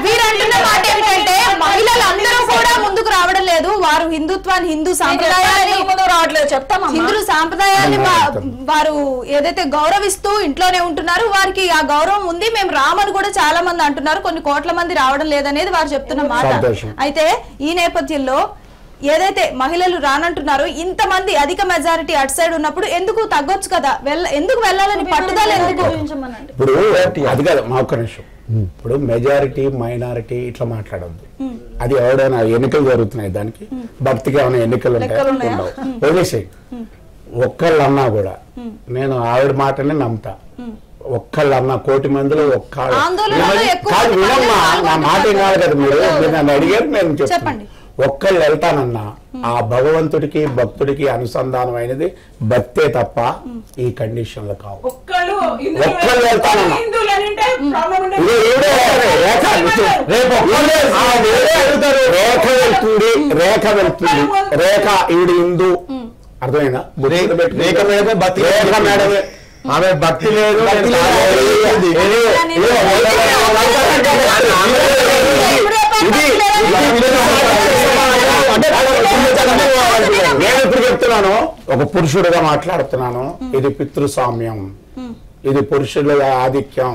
వీరంటున్న మాట ఏమిటంటే మహిళలందరూ కూడా ముందుకు రావడం లేదు, వారు హిందుత్వాన్ని, హిందూ సాంప్రదాయాన్ని రావట్లేదు చెప్తాం. హిందూ సాంప్రదాయాన్ని వారు ఏదైతే గౌరవిస్తూ ఇంట్లోనే ఉంటున్నారు, వారికి ఆ గౌరవం ఉంది. మేము రామని కూడా చాలా మంది అంటున్నారు, కొన్ని కోట్ల మంది రావడం లేదనేది వారు చెప్తున్న మాట. అయితే ఈ నేపథ్యంలో ఏదైతే మహిళలు రానంటున్నారో, ఇంతమంది అధిక మెజారిటీ అటు సైడ్ ఉన్నప్పుడు ఎందుకు తగ్గొచ్చు కదా, ఎందుకు వెళ్ళాలని పట్టుదల ఎందుకు? ఇప్పుడు అది కాదు మా ఒక్క నిమిషం. ఇప్పుడు మెజారిటీ మైనారిటీ ఇట్లా మాట్లాడద్దు. అది ఎవడైనా ఎన్నికలు జరుగుతున్నాయి, దానికి భక్తికి ఏమైనా ఎన్నికలు ఉంటాయి, వదిలేసాయి. ఒక్కళ్ళు అన్నా కూడా నేను ఆవిడ మాటనే నమ్ముతా. ఒక్కళ్ళు అన్నా 1 కోటి మందిలో ఒక్క కాదు వినమ్మా, నా మాట కాదు కదా, మీరు నన్ను అడిగారు, నేను చెప్తాను. ఒక్కళ్ళు వెళ్తానన్నా ఆ భగవంతుడికి భక్తుడికి అనుసంధానం అయినది భక్తే తప్ప ఈ కండిషన్లు కావు. ఒక్కళ్ళు వెళ్తానన్నా రేఖ వెళ్తుంది, రేఖ ఈవిడ హిందూ, అర్థమైందా? రేఖ మేడమే, ఆమె భక్తి లేదు, నేను ఇప్పుడు చెప్తున్నాను, ఒక పురుషుడిగా మాట్లాడుతున్నాను. ఇది పితృస్వామ్యం, ఇది పురుషుల ఆధిక్యం.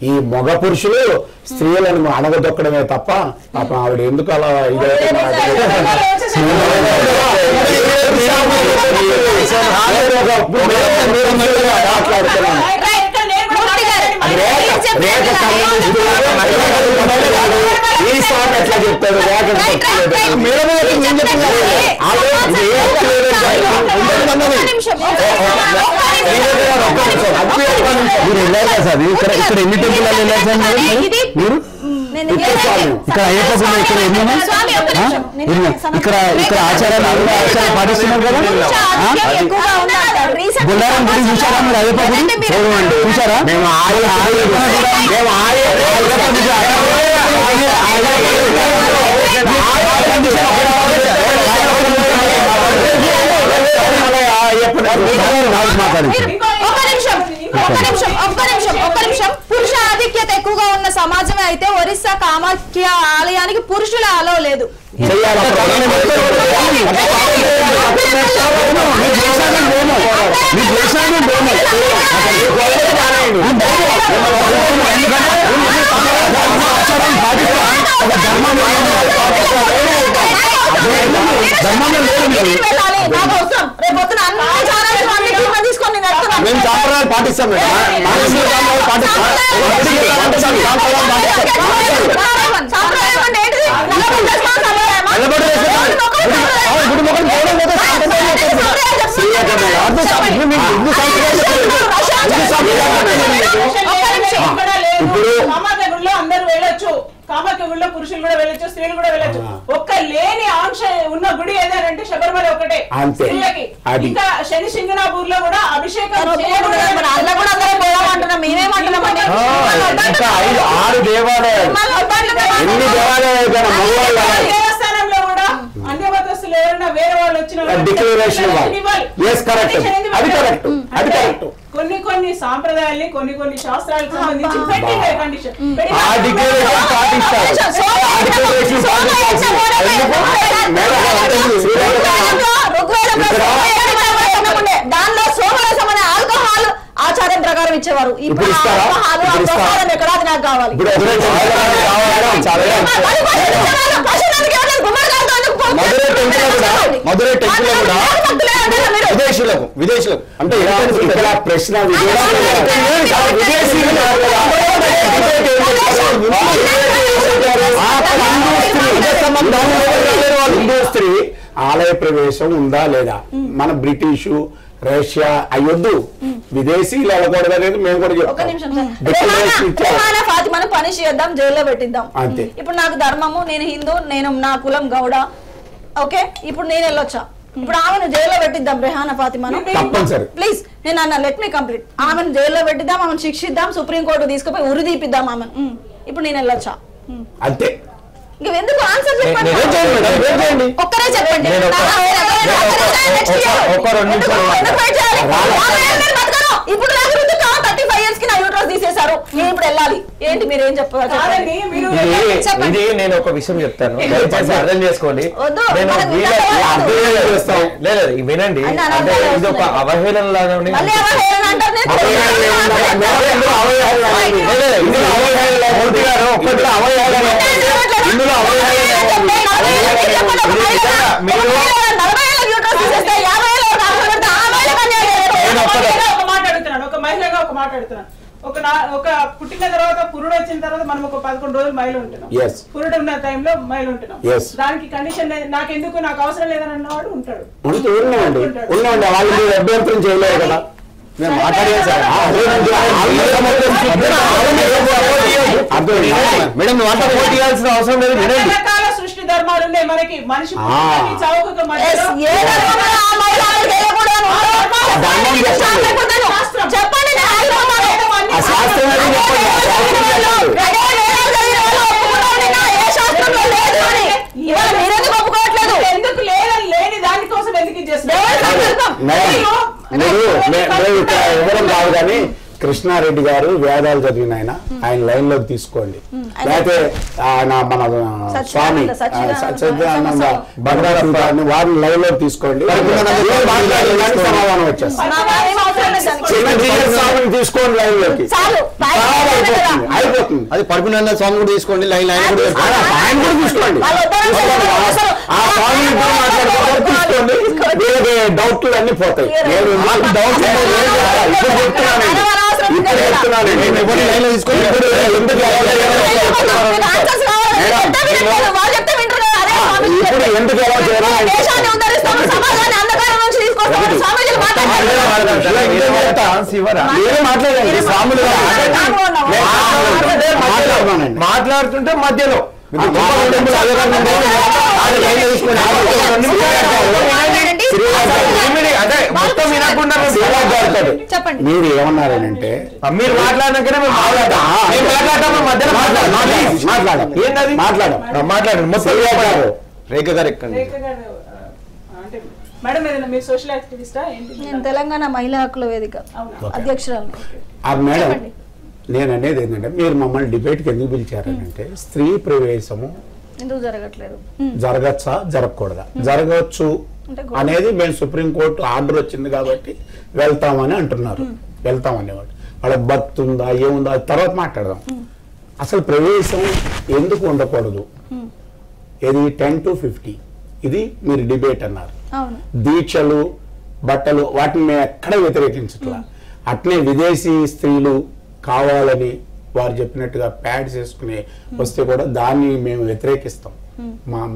ఈ మగ పురుషులు స్త్రీలను అణగదొక్కడమే తప్ప పాపం ఆవిడ ఎందుకు అలా ఇదైతే మాట్లాడుతున్నాను. ఈ సార్ ఎట్లా చెప్తాడు? ఇక్కడ ఎన్ని టెంపుల్ వెళ్ళారు సార్ మీరు? ఇక్కడ అయ్యప్ప ఇక్కడ ఇక్కడ ఇక్కడ ఆచారాలు పాటిస్తున్నారు కదా. బుల్లారం గుడి చూసారా మీరు? అయ్యప్ప గుడి చూసారా? మేము ఒక్క నిమిషం పురుష ఆధిక్యత ఎక్కువగా ఉన్న ఉన్న సమాజమే అయితే ఒరిస్సా కామాఖ్య ఆలయానికి పురుషుల అలవ్ లేదు. మేము సాంప్రదాయాలు పాటిస్తాం ఇప్పుడు కామాఖ్య గుడిలో అందరూ వెళ్ళొచ్చు, కామాఖ్య గుడిలో పురుషులు కూడా వెళ్ళొచ్చు, స్త్రీలు కూడా వెళ్ళొచ్చు. ఒక్క లేని ఆంక్ష ఉన్న గుడి ఏదంటే శబరిమల ఒకటే స్త్రీలకి. ఇంకా శని సింగనాపూర్ లో కూడా అభిషేకం దేవస్థానంలో కూడా అన్య మతస్థులు ఎవరైనా వేరే వాళ్ళు వచ్చిన కొన్ని సాంప్రదాయాల్ని కొన్ని శాస్త్రాలకు సంబంధించి కండిషన్ దానిలో సోమరసం అనే ఆల్కహాల్ ఆచారం ప్రకారం ఇచ్చేవారు. ఇప్పుడు ఎక్కడ అది నాకు కావాలి. మధురై టెంపుల్ కూడా విదేశీయులకు అంటే ఇక్కడ ప్రశ్న హిందూ స్త్రీ ఆలయ ప్రవేశం ఉందా లేదా? మన బ్రిటిషు రష్యా అయ్యొద్దు, విదేశీయులు వెళ్ళకూడదు అనేది మేము కూడా చెప్తాం. పనిష్ చేద్దాం, జైల్లో పెట్టిద్దాం అంతే. ఇప్పుడు నాకు ధర్మము, నేను హిందూ, నేను నా కులం గౌడ, ఓకే. ఇప్పుడు నేను వెళ్ళొచ్చా? ఇప్పుడు ఆమెను జైల్లో పెట్టిద్దాం, రెహానా ఫాతిమాను ప్లీజ్. నేను అన్న లెట్ మీ కంప్లీట్. ఆమెను జైల్లో పెట్టిద్దాం, ఆమెను శిక్షిద్దాం, సుప్రీంకోర్టు తీసుకుపోయి ఉరి తీపిద్దాం ఆమెను. ఇప్పుడు నేను వెళ్ళొచ్చా? అంతే. ఎందుకు ఆన్సర్ చెప్పండి, ఒక్కరే చెప్పండి. ఇప్పుడు నాకు 35 years కి నా యూట్రస్ తీసేశారు, నేను ఇప్పుడు వెళ్ళాలి ఏంటి? మీరు ఏం చెప్పారు? నేను ఒక విషయం చెప్తాను, అర్థం చేసుకోండి. లేదు వినండి, అంటే ఇది ఒక అవహేళన లాగానే ఒక మహిళగా ఒక మాట్లాడుతున్నాను. ఒక పుట్టిన తర్వాత పురుడు వచ్చిన తర్వాత మనం ఒక 11 రోజులు మహిళ ఉంటున్నాం. పురుడు ఉన్న టైంలో మహిళ ఉంటున్నాం. దానికి కండిషన్ నాకెందుకు, నాకు అవసరం లేదని అన్నవాడు ఉంటాడు. అభ్యంతరం చేయలేదు కదా. మేడం అవసరం లేదు. రకరకాల సృష్టి ధర్మాలు ఉన్నాయి మనకి. మనిషి చౌకకు ఎందుకు లేని దానికోసం ఎందుకు ఎవరం కాదు కానీ కృష్ణారెడ్డి గారు వేదాలు చదివిన ఆయన లైన్ లోకి తీసుకోండి. లేకపోతే మన స్వామి సత్యనారాయణ భద్రారాన్ని వారిని లైన్ లోకి తీసుకోండి, సమాధానం వచ్చేస్తుంది. స్వామిని తీసుకోండి లైన్ లోకి, అయిపోతుంది. అది పడుకున్న స్వామి కూడా తీసుకోండి, లైన్ ఆయన కూడా తీసుకోండి. ఆ స్వామిని తీసుకోండి, వేరే డౌట్లు అన్ని పోతాయి. ఇప్పుడు చెప్తున్నాను ఇప్పుడు ఎందుకు ఎలా మాట్లాడండి. స్వాములు మాట్లాడుతుంటే మధ్యలో మీరు ఏమన్నారంటే మీరు మాట్లాడినాకనే మాట్లాడండి. రేఖ గారు ఎక్కండి. మేడం మీరు సోషల్ యాక్టివిస్టా ఏంటి? నేను తెలంగాణ మహిళా హక్కుల వేదిక అధ్యక్షురాలు. మేడం నేను అనేది ఏంటంటే మీరు మమ్మల్ని డిబేట్కి ఎందుకు పిలిచారంటే స్త్రీ ప్రవేశము ఎందుకు జరగట్లేదు? జరగచ్చా జరగకూడదా? జరగవచ్చు అనేది మేము సుప్రీంకోర్టు ఆర్డర్ వచ్చింది కాబట్టి వెళ్తామని అంటున్నారు. వెళ్తామనేవాడు వాళ్ళకి భక్తి ఉందా ఏముందా తర్వాత మాట్లాడదాం. అసలు ప్రవేశం ఎందుకు ఉండకూడదు? ఇది 10 to 50 ఇది మీరు డిబేట్ అన్నారు. దీక్షలు బట్టలు వాటిని మేము ఎక్కడ వ్యతిరేకించట్లా. అట్లే విదేశీ స్త్రీలు కావాలని వారు చెప్పినట్టుగా ప్యాడ్స్ వేసుకుని వస్తే కూడా దాన్ని మేము వ్యతిరేకిస్తాం.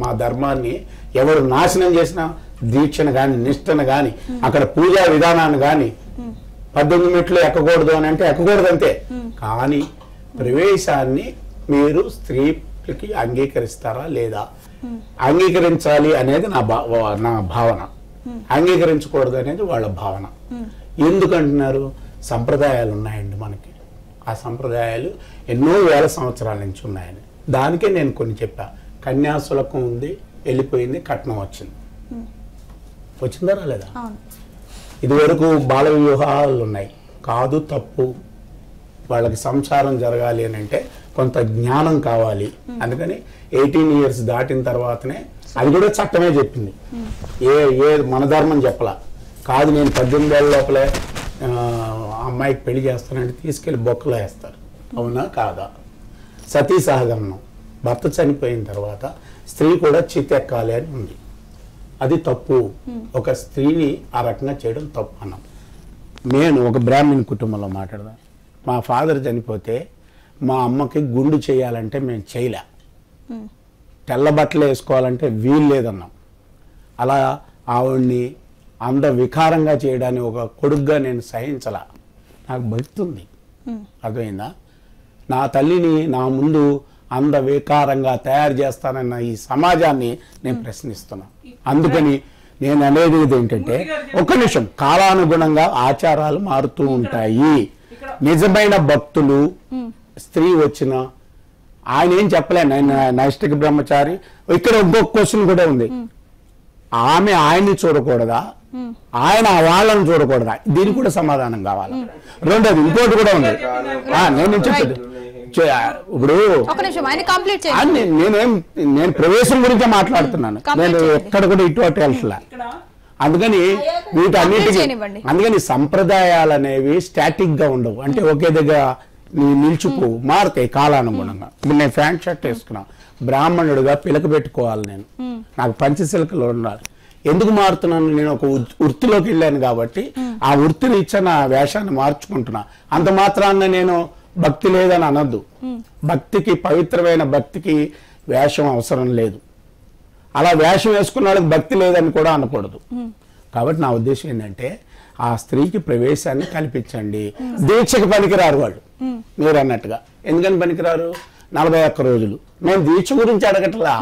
మా ధర్మాన్ని ఎవరు నాశనం చేసినా దీక్షను కానీ నిష్టను కానీ అక్కడ పూజా విధానాన్ని కానీ 18 మెట్లు ఎక్కకూడదు అని అంటే ఎక్కకూడదు అంతే. కానీ ప్రవేశాన్ని మీరు స్త్రీకి అంగీకరిస్తారా లేదా? అంగీకరించాలి అనేది నా భావన, అంగీకరించకూడదు అనేది వాళ్ళ భావన. ఎందుకంటున్నారు? సంప్రదాయాలు ఉన్నాయండి మనకి. ఆ సంప్రదాయాలు ఎన్నో వేల సంవత్సరాల నుంచి ఉన్నాయని దానికే నేను కొన్ని చెప్పా. కన్యాశుల్కం ఉంది, వెళ్ళిపోయింది, కట్నం వచ్చింది. వచ్చిందా రాలేదా? ఇదివరకు బాల వివాహాలు ఉన్నాయి. కాదు, తప్పు. వాళ్ళకి సంసారం జరగాలి అని అంటే కొంత జ్ఞానం కావాలి. అందుకని 18 years దాటిన తర్వాతనే అది కూడా చట్టమే చెప్పింది. ఏ మన ధర్మం చెప్పలా. కాదు నేను 18 ఏళ్ళ లోపలే అమ్మాయికి పెళ్లి చేస్తానంటే తీసుకెళ్లి బొక్కలో వేస్తారు. అవునా కాదా? సతీ సహగమనం, భర్త చనిపోయిన తర్వాత స్త్రీ కూడా చితెక్కాలి అని ఉంది. అది తప్పు. ఒక స్త్రీని ఆ రకంగా చేయడం తప్పు అన్నాం. నేను ఒక బ్రాహ్మణ్ కుటుంబంలో మాట్లాడదాం. మా ఫాదర్ చనిపోతే మా అమ్మకి గుండు చేయాలంటే మేము చేయలే. తెల్ల బట్టలు వేసుకోవాలంటే వీలు లేదన్నాం. అలా ఆవిడ్ని అంద వికారంగా చేయడాన్ని ఒక కొడుగ్గా నేను సహించలా. నాకు భక్తి ఉంది, అర్థమైందా? నా తల్లిని నా ముందు అంద వికారంగా తయారు చేస్తానన్న ఈ సమాజాన్ని నేను ప్రశ్నిస్తున్నా. అందుకని నేను అనేది ఏంటంటే ఒక్క నిమిషం, కాలానుగుణంగా ఆచారాలు మారుతూ ఉంటాయి. నిజమైన భక్తులు స్త్రీ వచ్చిన ఆయన ఏం చెప్పలే, నైష్టిక బ్రహ్మచారి. ఇక్కడ ఇంకొక క్వశ్చన్ కూడా ఉంది. ఆమె ఆయన్ని చూడకూడదా, ఆయన వాళ్ళని చూడకూడదా? దీనికి కూడా సమాధానం కావాలి. రెండోది ఇంకోటి కూడా ఉంది. నేను చెప్పేది ఇప్పుడు నేను ప్రవేశం గురించే మాట్లాడుతున్నాను. నేను ఎక్కడ కూడా ఇటు అటు వెళ్ళట్లా. అందుకని వీటన్నిటికీ అందుకని సంప్రదాయాలు అనేవి స్టాటిక్ గా ఉండవు. అంటే ఒకే దగ్గర నిలిచిపోవు, మారుతాయి కాలానుగుణంగా. ఇప్పుడు నేను ప్యాంట్ షర్ట్ వేసుకున్నా, బ్రాహ్మణుడిగా పిలక పెట్టుకోవాలి, నేను నాకు పంచశిల్కలు ఉండాలి. ఎందుకు మారుతున్నాను? నేను ఒక వృత్తిలోకి వెళ్ళాను కాబట్టి ఆ వృత్తిని ఇచ్చిన వేషాన్ని మార్చుకుంటున్నా. అంత మాత్రాన నేను భక్తి లేదని అనద్దు. భక్తికి, పవిత్రమైన భక్తికి వేషం అవసరం లేదు. అలా వేషం వేసుకున్న వాళ్ళకి భక్తి లేదని కూడా అనకూడదు. కాబట్టి నా ఉద్దేశం ఏంటంటే ఆ స్త్రీకి ప్రవేశాన్ని కల్పించండి. దీక్షకు పనికిరారు వాళ్ళు, మీరు అన్నట్టుగా. ఎందుకని పనికిరారు? 41 రోజులు. మేము దీక్ష గురించి అడగట్లా,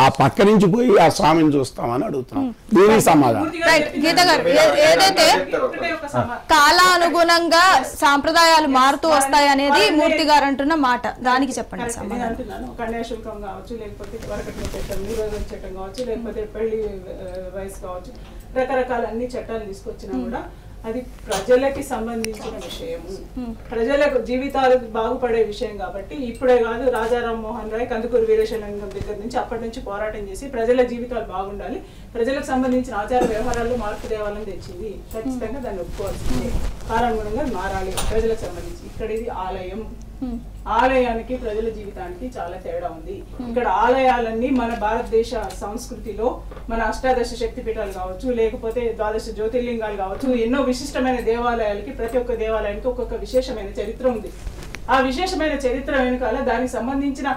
ఆ పక్క నుంచి పోయి ఆ స్వామిని చూస్తామని అడుగుతున్నాం. దీనికి సమాధానం. గీత గారు, ఏదైతే కాలానుగుణంగా సాంప్రదాయాలు మారుతూ వస్తాయి అనేది మూర్తి గారు అంటున్న మాట, దానికి చెప్పండి. కన్యాశుల్కం కావచ్చు, లేకపోతే వరకట్న చట్టం, నిరోధన చట్టం కావచ్చు, లేకపోతే పెళ్లి వయసు కావచ్చు, రకరకాల అన్ని చట్టాలు తీసుకొచ్చినా కూడా అది ప్రజలకి సంబంధించిన విషయము, ప్రజలకు జీవితాలు బాగుపడే విషయం. కాబట్టి ఇప్పుడే కాదు, రాజా రామ్మోహన్ రాయ్, కందుకూరు వీరేశలింగం దగ్గర నుంచి అప్పటి నుంచి పోరాటం చేసి ప్రజల జీవితాలు బాగుండాలి, ప్రజలకు సంబంధించిన ఆచార వ్యవహారాల్లో మార్పు తేవాలని తెచ్చింది. ఖచ్చితంగా దాన్ని ఒప్పుకోవాల్సిందే. కాలానుగుణంగా మారాలి ప్రజలకు సంబంధించి. ఇక్కడ ఇది ఆలయం, ఆలయానికి ప్రజల జీవితానికి చాలా తేడా ఉంది. ఇక్కడ ఆలయాలన్నీ మన భారతదేశ సంస్కృతిలో మన అష్టాదశ శక్తిపీఠాలు కావచ్చు, లేకపోతే 12 జ్యోతిర్లింగాలు కావచ్చు, ఎన్నో విశిష్టమైన దేవాలయాలకి, ప్రతి ఒక్క దేవాలయానికి ఒక్కొక్క విశేషమైన చరిత్ర ఉంది. ఆ విశేషమైన చరిత్ర వెనుకాల దానికి సంబంధించిన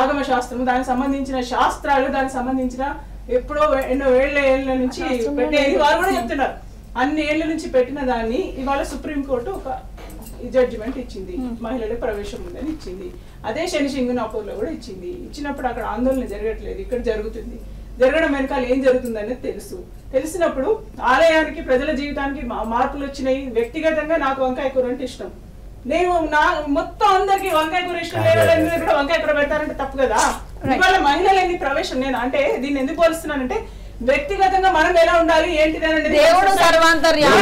ఆగమ శాస్త్రము, దానికి సంబంధించిన శాస్త్రాలు, దానికి సంబంధించిన ఎప్పుడో ఎన్నో ఏళ్ల నుంచి పెట్టేది వారు కూడా చెప్తున్నారు. అన్ని ఏళ్ల నుంచి పెట్టిన దాన్ని ఇవాళ సుప్రీంకోర్టు ఒక జడ్జిమెంట్ ఇచ్చింది, మహిళలకు ప్రవేశం ఉందని ఇచ్చింది. అదే శనిసింగనాపూర్ లో కూడా ఇచ్చింది. ఇచ్చినప్పుడు అక్కడ ఆందోళన జరగట్లేదు, ఇక్కడ జరుగుతుంది. జరగడం వెనకాల ఏం జరుగుతుంది అనేది తెలిసినప్పుడు ఆలయానికి, ప్రజల జీవితానికి మార్పులు వచ్చినాయి. వ్యక్తిగతంగా నాకు వంకాయ కూర అంటే ఇష్టం. నేను మొత్తం అందరికి వంకాయ కూర ఇష్టం లేదు, వంకాయ కూర పెడతారంటే తప్పు కదా. ఇవాళ మహిళలన్నీ ప్రవేశం, నేను అంటే దీన్ని ఎందుకు పోలుస్తున్నానంటే వ్యక్తిగతంగా మనం ఎలా ఉండాలి ఏంటిది అనేది దేవుడు సర్వాంతర్యామి.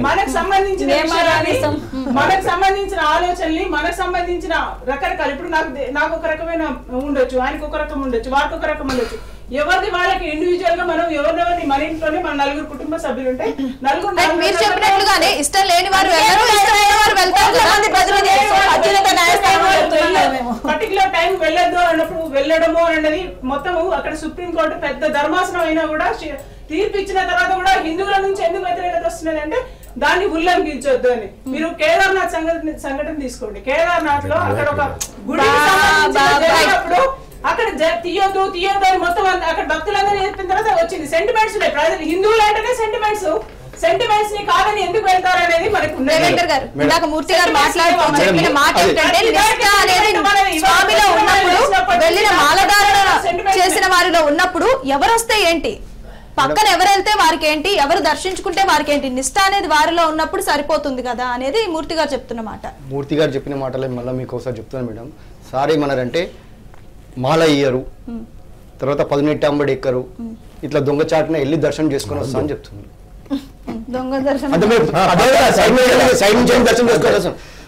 మనకు సంబంధించిన మనకు సంబంధించిన ఆలోచనల్ని మనకు సంబంధించిన రకరకాల ఇప్పుడు నాకు ఒక రకమైన ఉండొచ్చు, ఆయనకు ఒక రకం ఉండొచ్చు, వారికి ఒక రకం ఉండొచ్చు. ఎవరిది వాళ్ళకి ఇండివిజువల్ గా మనం ఎవరినెవరిని మన ఇంట్లోనే మన నలుగురు కుటుంబ సభ్యులు ఉంటే నలుగురు మీరు చెప్పినట్లుగానే ఇష్టం లేని వారు వెళ్ళరు, ఇష్టమైన వారు వెళ్తారు. పర్టికులర్ టైం వెళ్ళొద్దు అన్నప్పుడు వెళ్ళడము అనేది మొత్తము అక్కడ సుప్రీంకోర్టు పెద్ద ధర్మాసనం అయినా కూడా తీర్పు ఇచ్చిన తర్వాత కూడా హిందువుల నుంచి ఎందుకు వ్యతిరేకత వస్తున్నది అంటే దాన్ని ఉల్లంఘించొద్దు అని. మీరు కేదార్నాథ్ సంఘటన తీసుకోండి. కేదార్నాథ్ లో అక్కడ ఒక గుడి జరిగినప్పుడు అక్కడ తీయొద్దు అని మొత్తం అక్కడ భక్తులందరూ చెప్పిన తర్వాత వచ్చింది. సెంటిమెంట్స్ ఉన్నాయి ప్రజలు, హిందువులు అంటేనే సెంటిమెంట్స్ ని కాదని ఎందుకు వెళ్తారు అనేది మనకు ఇందాక మూర్తి గారు మాట్లాడుతూ చెప్పిన మాట ఏంటంటే నిష్ఠ అనేది స్వామిలో ఉన్నప్పుడు వెళ్ళిన మాలధారణ చేసిన వారిలో ఉన్నప్పుడు ఎవరొస్తే ఏంటి, పక్కన ఎవరు వెళ్తే వారికి ఏంటి, ఎవరు దర్శించుకుంటే వారికి ఏంటి, నిష్ఠ అనేది వారిలో ఉన్నప్పుడు సరిపోతుంది కదా అనేది మూర్తి గారు చెప్తున్న మాట. మూర్తి గారు చెప్పిన మాటలే మళ్ళీ మీకు ఒకసారి చెప్తున్నాను మేడం. సార్ ఏమన్నారంటే మాల ఇయ్యరు, తర్వాత 18 అంబడి ఎక్కరు, ఇట్లా దొంగచాటున వెళ్ళి దర్శనం చేసుకొని వస్తా అని చెప్తున్నారు. దొంగ దర్శనం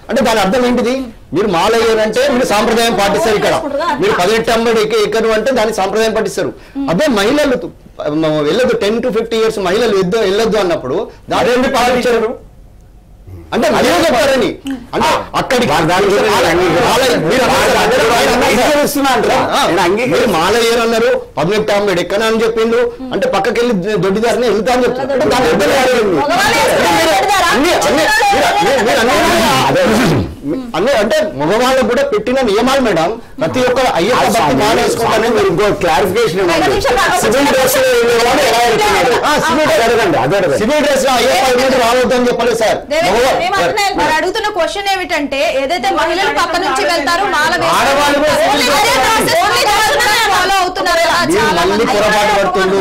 అంటే దాని అర్థం ఏంటిది? మీరు మాల అయ్యారంటే మీరు సాంప్రదాయం పాటిస్తారు. ఇక్కడ మీరు 18 అంబడి ఎక్కరు అంటే దాన్ని సాంప్రదాయం పాటిస్తారు. అదే మహిళలు వెళ్ళదు 10 to 50 years మహిళలు వెళ్ళొద్దు అన్నప్పుడు దాని ఎందుకు పాటించారు అంటే మహిళలు చెప్పారని అంటే అక్కడికి మీరు మాల అయ్యారన్నారు, 18 అంబడి ఎక్కన అని చెప్పిండు అంటే పక్కకి వెళ్ళి దొడ్డిదారిని వెళ్తా అని చెప్తున్నారు. అంటే మగవాళ్ళకు కూడా పెట్టిన నియమాలు మేడం. ప్రతి ఒక్క అయ్యప్ప భక్తి మాల వేసుకోవాలని మీరు ఇంకో clarification civil dress civil dress లో అయ్యప్ప రావద్దు అని చెప్పలేదు సార్. మరి అడుగుతున్న క్వశ్చన్ ఏమిటంటే ఏదైతే మహిళలు పక్క నుంచి వెళ్తారో మాల పొరపాటు పడుతుంది.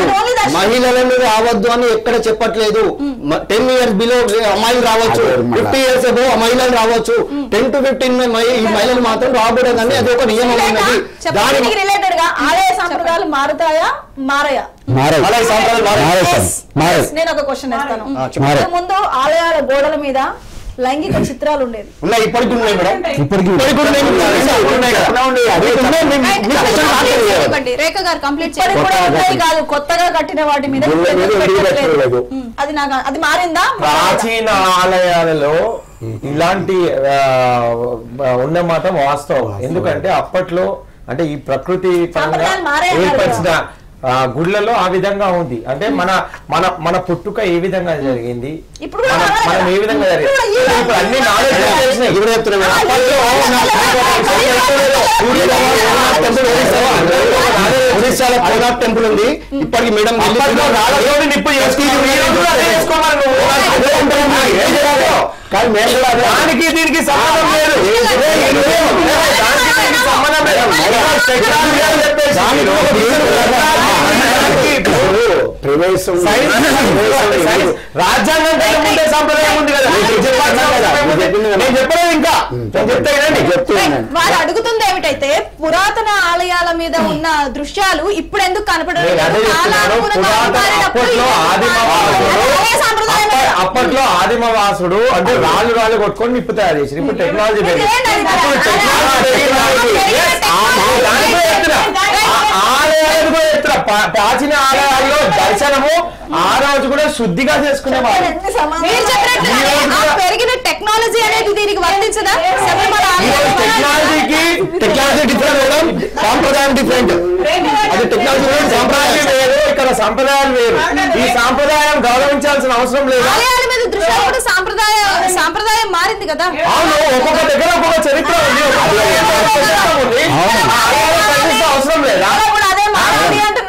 మహిళలను రావద్దు అని ఎక్కడ చెప్పట్లేదు. 10 years బిలో అమ్మాయిలు రావచ్చు, 50 years అబో మహిళలు రావచ్చు, 10 to 15 ఈ మహిళలు మాత్రం రాకూడదని అది ఒక నియమం ఉన్నది. దానికి రిలేటెడ్ గా ఆలయ సంప్రదాయాలు మారుతాయా మారయా? నేను ఒక క్వశ్చన్ వేస్తాను. ముందు ఆలయాల గోడల మీద లైంగిక చిత్రాలు ఉండేది, ఇప్పటికీ ఉన్నాయి మేడం. రేఖ గారు కంప్లీట్ కాదు, కొత్తగా కట్టిన వాటి మీద అది నాకు అది మారిందా? ప్రాచీన ఆలయాలలో ఇలాంటి ఉన్నమాట వాస్తవం. ఎందుకంటే అప్పట్లో అంటే ఈ ప్రకృతి పరంగా ఏర్పరిచిన గుళ్ళలో ఆ విధంగా ఉంది. అంటే మన మన మన పుట్టుక ఏ విధంగా జరిగింది, మనం ఏ విధంగా జరిగింది, ఇప్పుడు అన్ని నాలెడ్జ్ ఒరిస్సాలో కోనార్క్ టెంపుల్ ఉంది. ఇప్పటికి మేడం దానికి దీనికి సంబంధం లేదు. రాజ్యాంగం సంప్రదాయం ఉంది కదా, నేను చెప్పలేదు ఇంకా వారు అడుగుతుంది ఏమిటైతే పురాతన ఆలయాల మీద ఉన్న దృశ్యాలు ఇప్పుడు ఎందుకు కనపడలేదు? అప్పట్లో ఆదిమవాసుడు అంటే రాళ్ళు కొట్టుకొని నిప్పు తయారు చేసి ఇప్పుడు టెక్నాలజీ ప్రాచీన ఆలయాల్లో దర్శనము ఆ రోజు కూడా శుద్ధిగా చేసుకునేవారు. పెరిగిన టెక్నాలజీ అనేది దీనికి వర్తించదా? టెక్నాలజీ డిఫరెంట్, సాంప్రదాయం డిఫరెంట్. అది టెక్నాలజీ సాంప్రదాయం వేరు, ఇక్కడ సంప్రదాయాలు వేరు. ఈ సాంప్రదాయం గౌరవించాల్సిన అవసరం లేదు. ఆలయాల మీద దృష్టి కూడా సాంప్రదాయం మారింది కదా. అవును, ఒక్కొక్క దగ్గర ఒక్కొక్క చరిత్ర ఉంది, అవసరం లేదా?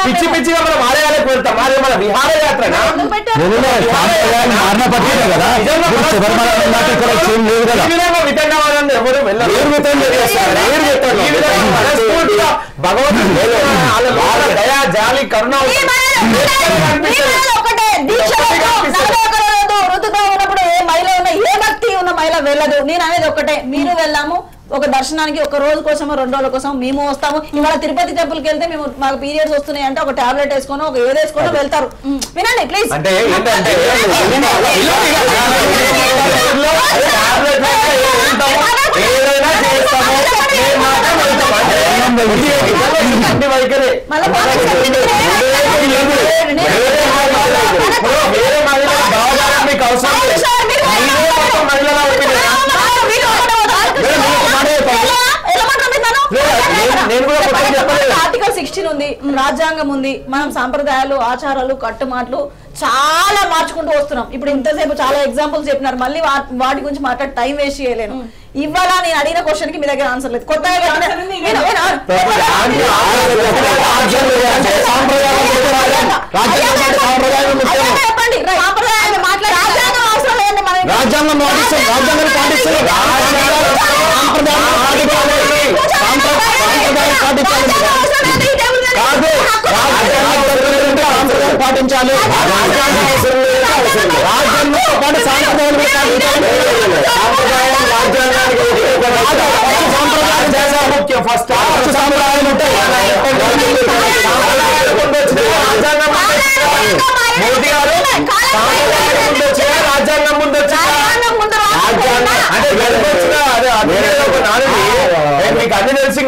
పిచ్చి పిచ్చిగా మనం ఆలయాలకు వెళ్తాం, అదే మన విహారయాత్రగా ఎవరు వెళ్ళరు. భగవంతుడు దయా జాలి కరుణ ఋతుగా ఉన్నప్పుడు ఏ మహిళ ఉన్న ఏ భక్తి ఉన్న మహిళ వెళ్ళదు. నేను అనేది ఒకటే, మీరు వెళ్ళాము ఒక దర్శనానికి ఒక రోజు కోసం 2 రోజుల కోసం మేము వస్తాము. ఇవాళ తిరుపతి టెంపుల్కి వెళ్తే మేము మాకు పీరియడ్స్ వస్తున్నాయి అంటే ఒక టాబ్లెట్ వేసుకొని ఒక ఏదో వేసుకొని వెళ్తారు. వినండి ప్లీజ్. అంటే ఏంటంటే ఆర్టికల్ 16 ఉంది, రాజ్యాంగం ఉంది, మనం సాంప్రదాయాలు ఆచారాలు కట్టుమాటలు చాలా మార్చుకుంటూ వస్తున్నాం. ఇప్పుడు ఇంతసేపు చాలా ఎగ్జాంపుల్స్ చెప్పినారు, మళ్ళీ వాటి గురించి మాట్లాడి టైం వేస్ట్ చేయలేను. ఇవాళ నేను అడిగిన క్వశ్చన్ కి మీ దగ్గర ఆన్సర్ లేదు. కొత్తగా చెప్పండి, సాంప్రదాయాలు మాట్లాడి రాజ్యాంగం అవసరం లేదండి. మనం రాజ్యాంగం పాటించాలి. రాజ్యాంగంతో పాటు సాంప్రదాయాలు ఫస్ట్ సాంప్రదాయాలు ఉంటాయి. మోదీ గారు రాజ్యాంగం ముందు మీకు అన్ని తెలిసి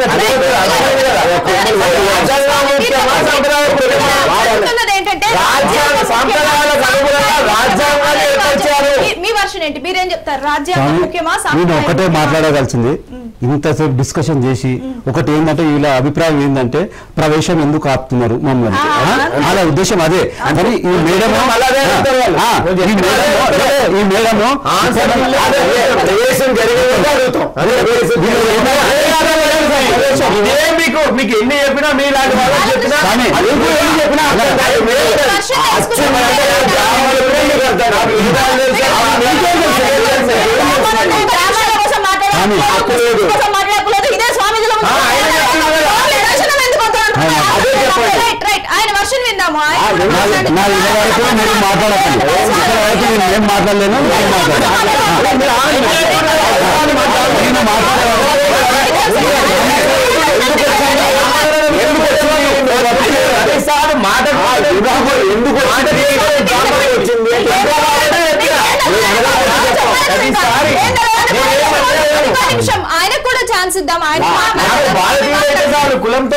మీ వర్షన్ ఏంటి, మీరేం చెప్తారు? రాజ్యాంగం ముఖ్యమా? నేను ఒకటే మాట్లాడగలిసింది. ఇంతసేపు డిస్కషన్ చేసి ఒకటి ఏంటంటే వీళ్ళ అభిప్రాయం ఏంటంటే ప్రవేశం ఎందుకు ఆపుతున్నారు మమ్మల్ని, వాళ్ళ ఉద్దేశం అదే. మరి ఈ మేడం మీకు ఎన్ని చెప్పినా మీలాంటి వాళ్ళు చెప్పినా ఆయన వర్షన్ విందాము. నా ఇళ్ళ వరకు మీరు మాట్లాడకండి, ఇక్కడ వరకు నేను మాట్లాడలేను. నేను ఆయనకు కూడా ఛాన్స్ ఇద్దాం. కులంతో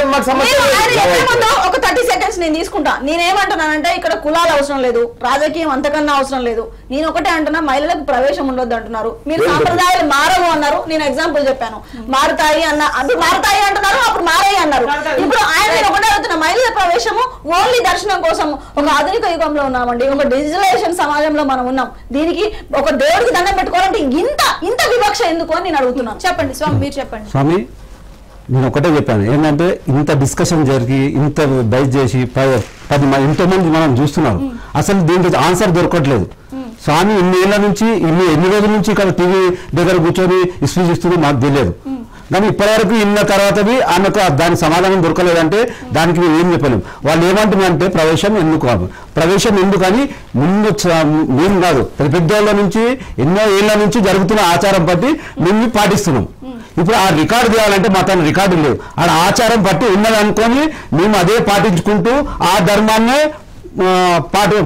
ఒక 30 సెకండ్స్ నేను తీసుకుంటా. నేనేమంటున్నానంటే ఇక్కడ కులాలు అవసరం లేదు, రాజకీయం అంతకన్నా అవసరం లేదు. నేను ఒకటే అంటున్నా, మహిళలకు ప్రవేశం ఉండొద్దు అంటున్నారు. మీరు సాంప్రదాయాలు మారవు అన్నారు, నేను ఎగ్జాంపుల్ చెప్పాను. మారుతాయి అన్న, అప్పుడు మారుతాయి అంటున్నారు, అప్పుడు మారాయి అన్నారు. ఇప్పుడు ఆయన ఒకటే అడుగుతున్నా, మహిళల ప్రవేశము ఓన్లీ దర్శనం కోసం. ఒక ఆధునిక యుగంలో ఉన్నామండి, ఒక డిజిటలైజేషన్ సమాజంలో మనం ఉన్నాం. దీనికి ఒక దేవుడికి దండం పెట్టుకోవాలంటే ఇంత వివక్ష ఎందుకు అని నేను అడుగుతున్నాను. చెప్పండి స్వామి, మీరు చెప్పండి. స్వామి నేను ఒకటే చెప్పాను ఏంటంటే ఇంత డిస్కషన్ జరిగి ఇంత బైట్ చేసి 10 మంది ఇంతమంది మనం చూస్తున్నాం, అసలు దీనికి ఆన్సర్ దొరకట్లేదు. స్వామి ఎన్ని రోజుల నుంచి ఇక్కడ టీవీ దగ్గర కూర్చొని ఇష్యూ చేస్తుందో మాకు తెలియదు. కానీ ఇప్పటివరకు ఇన్న తర్వాతవి ఆమెకు దానికి సమాధానం దొరకలేదంటే దానికి మేము ఏం చెప్పలేము. వాళ్ళు ఏమంటున్నారంటే ప్రవేశం ఎందుకని ముందు మేము కాదు, పెద్దోళ్ళ నుంచి ఎన్నో ఏళ్ల నుంచి జరుగుతున్న ఆచారం బట్టి మేము పాటిస్తున్నాం. ఇప్పుడు ఆ రికార్డు చేయాలంటే మా తన రికార్డు లేదు, ఆడ ఆచారం బట్టి ఉన్నది అనుకొని మేము అదే పాటించుకుంటూ ఆ ధర్మాన్నే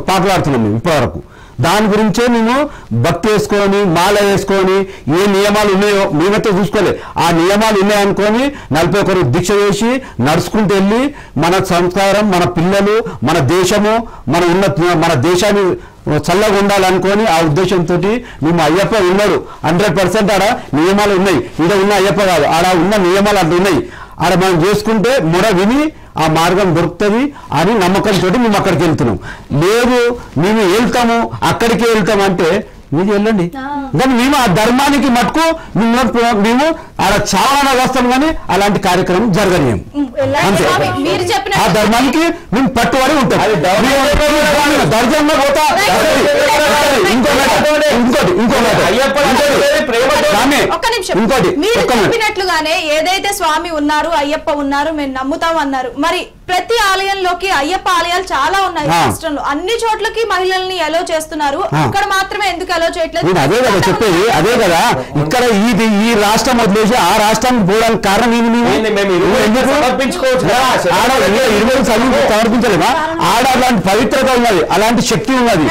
పాటలాడుతున్నాం మేము ఇప్పటివరకు. దాని గురించే మేము భక్తి వేసుకొని మాల వేసుకొని ఏ నియమాలు ఉన్నాయో మేమైతే చూసుకోలే, ఆ నియమాలు ఉన్నాయనుకొని 41 దీక్ష చేసి నడుచుకుంటూ వెళ్ళి మన సంస్కారం, మన పిల్లలు, మన దేశము, మన దేశాన్ని చల్లగా ఉండాలనుకొని ఆ ఉద్దేశంతో మేము అయ్యప్ప ఉన్నాడు 100% ఆడ నియమాలు ఉన్నాయి. ఈడ ఉన్న అయ్యప్ప కాదు, ఆడ ఉన్న నియమాలు అట్లా ఉన్నాయి. ఆడ మనం చేసుకుంటే మొర విని ఆ మార్గం దొరుకుతుంది అని నమ్మకంతో మేము అక్కడికి వెళ్తున్నాం. లేదు మేము వెళ్తాము అక్కడికి వెళ్తామంటే మీరు వెళ్ళండి, కానీ మేము ఆ ధర్మానికి మటుకు మేము ఆడ చాలా వస్తాం, కానీ అలాంటి కార్యక్రమం జరగలేము. అంతే, ఆ ధర్మానికి మేము పట్టుబడి ఉంటాం. దర్జంగా పోతా ఇంకో నిమిషం. ఇంకోటి, మీరు ఒక్క నిమిషం. చెప్పినట్లుగానే ఏదైతే స్వామి ఉన్నారు, అయ్యప్ప ఉన్నారు, మేము నమ్ముతాం అన్నారు. మరి ప్రతి ఆలయంలోకి అయ్యప్ప ఆలయాలు చాలా ఉన్నాయి రాష్ట్రంలో, అన్ని చోట్లకి మహిళల్ని ఎలో చేస్తున్నారు, అక్కడ మాత్రమే ఎందుకు ఎలో చేయట్లేదు? నేను అదే కదా చెప్పేది, అదే కదా. ఇక్కడ ఈ రాష్ట్రం వదిలేసి ఆ రాష్ట్రానికి పోవడానికి కారణం సమర్పించలేమా? ఆడ అలాంటి పవిత్రత ఉన్నది, అలాంటి శక్తి ఉన్నది.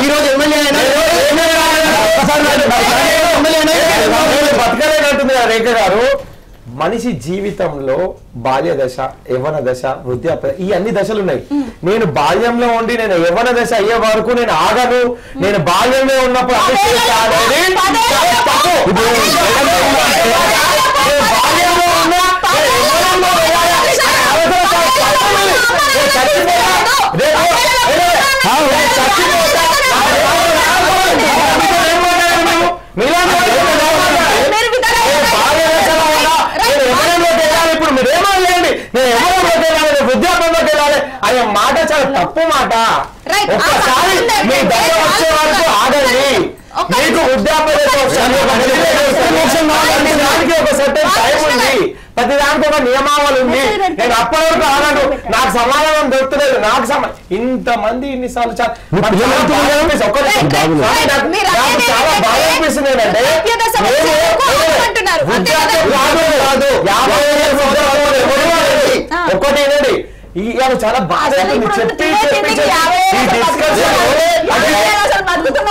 ఈరోజు బతకలేనంటుంది రేఖ గారు. మనిషి జీవితంలో బాల్య దశ, యవ్వన దశ, వృద్ధాప్య, ఈ అన్ని దశలు ఉన్నాయి. నేను బాల్యంలో ఉండి నేను యవ్వన దశ అయ్యే వరకు నేను ఆగను, నేను బాల్యంలో ఉన్నప్పుడు వృద్ధాపంలోకి వెళ్ళాలి అనే మాట చాలా తప్పు మాట. ఒక్కసారి మీ దశ వచ్చే వరకు ఆగండి. మీకు వృద్ధాపంలోకి ఒక సర్టెన్ టైం ఉంది, ప్రతి దానికి ఒక నియమావళి ఉంది. నేను అప్పటి వరకు ఆగను, నాకు సమాధానం దొరుకుతలేదు, నాకు ఇంతమంది ఇన్నిసార్లు చాలా బాగా అనిపిస్తుంది. ఏంటంటే ఒక్కటి ఏంటండి, ఇవాళ చాలా బాధ చెప్పి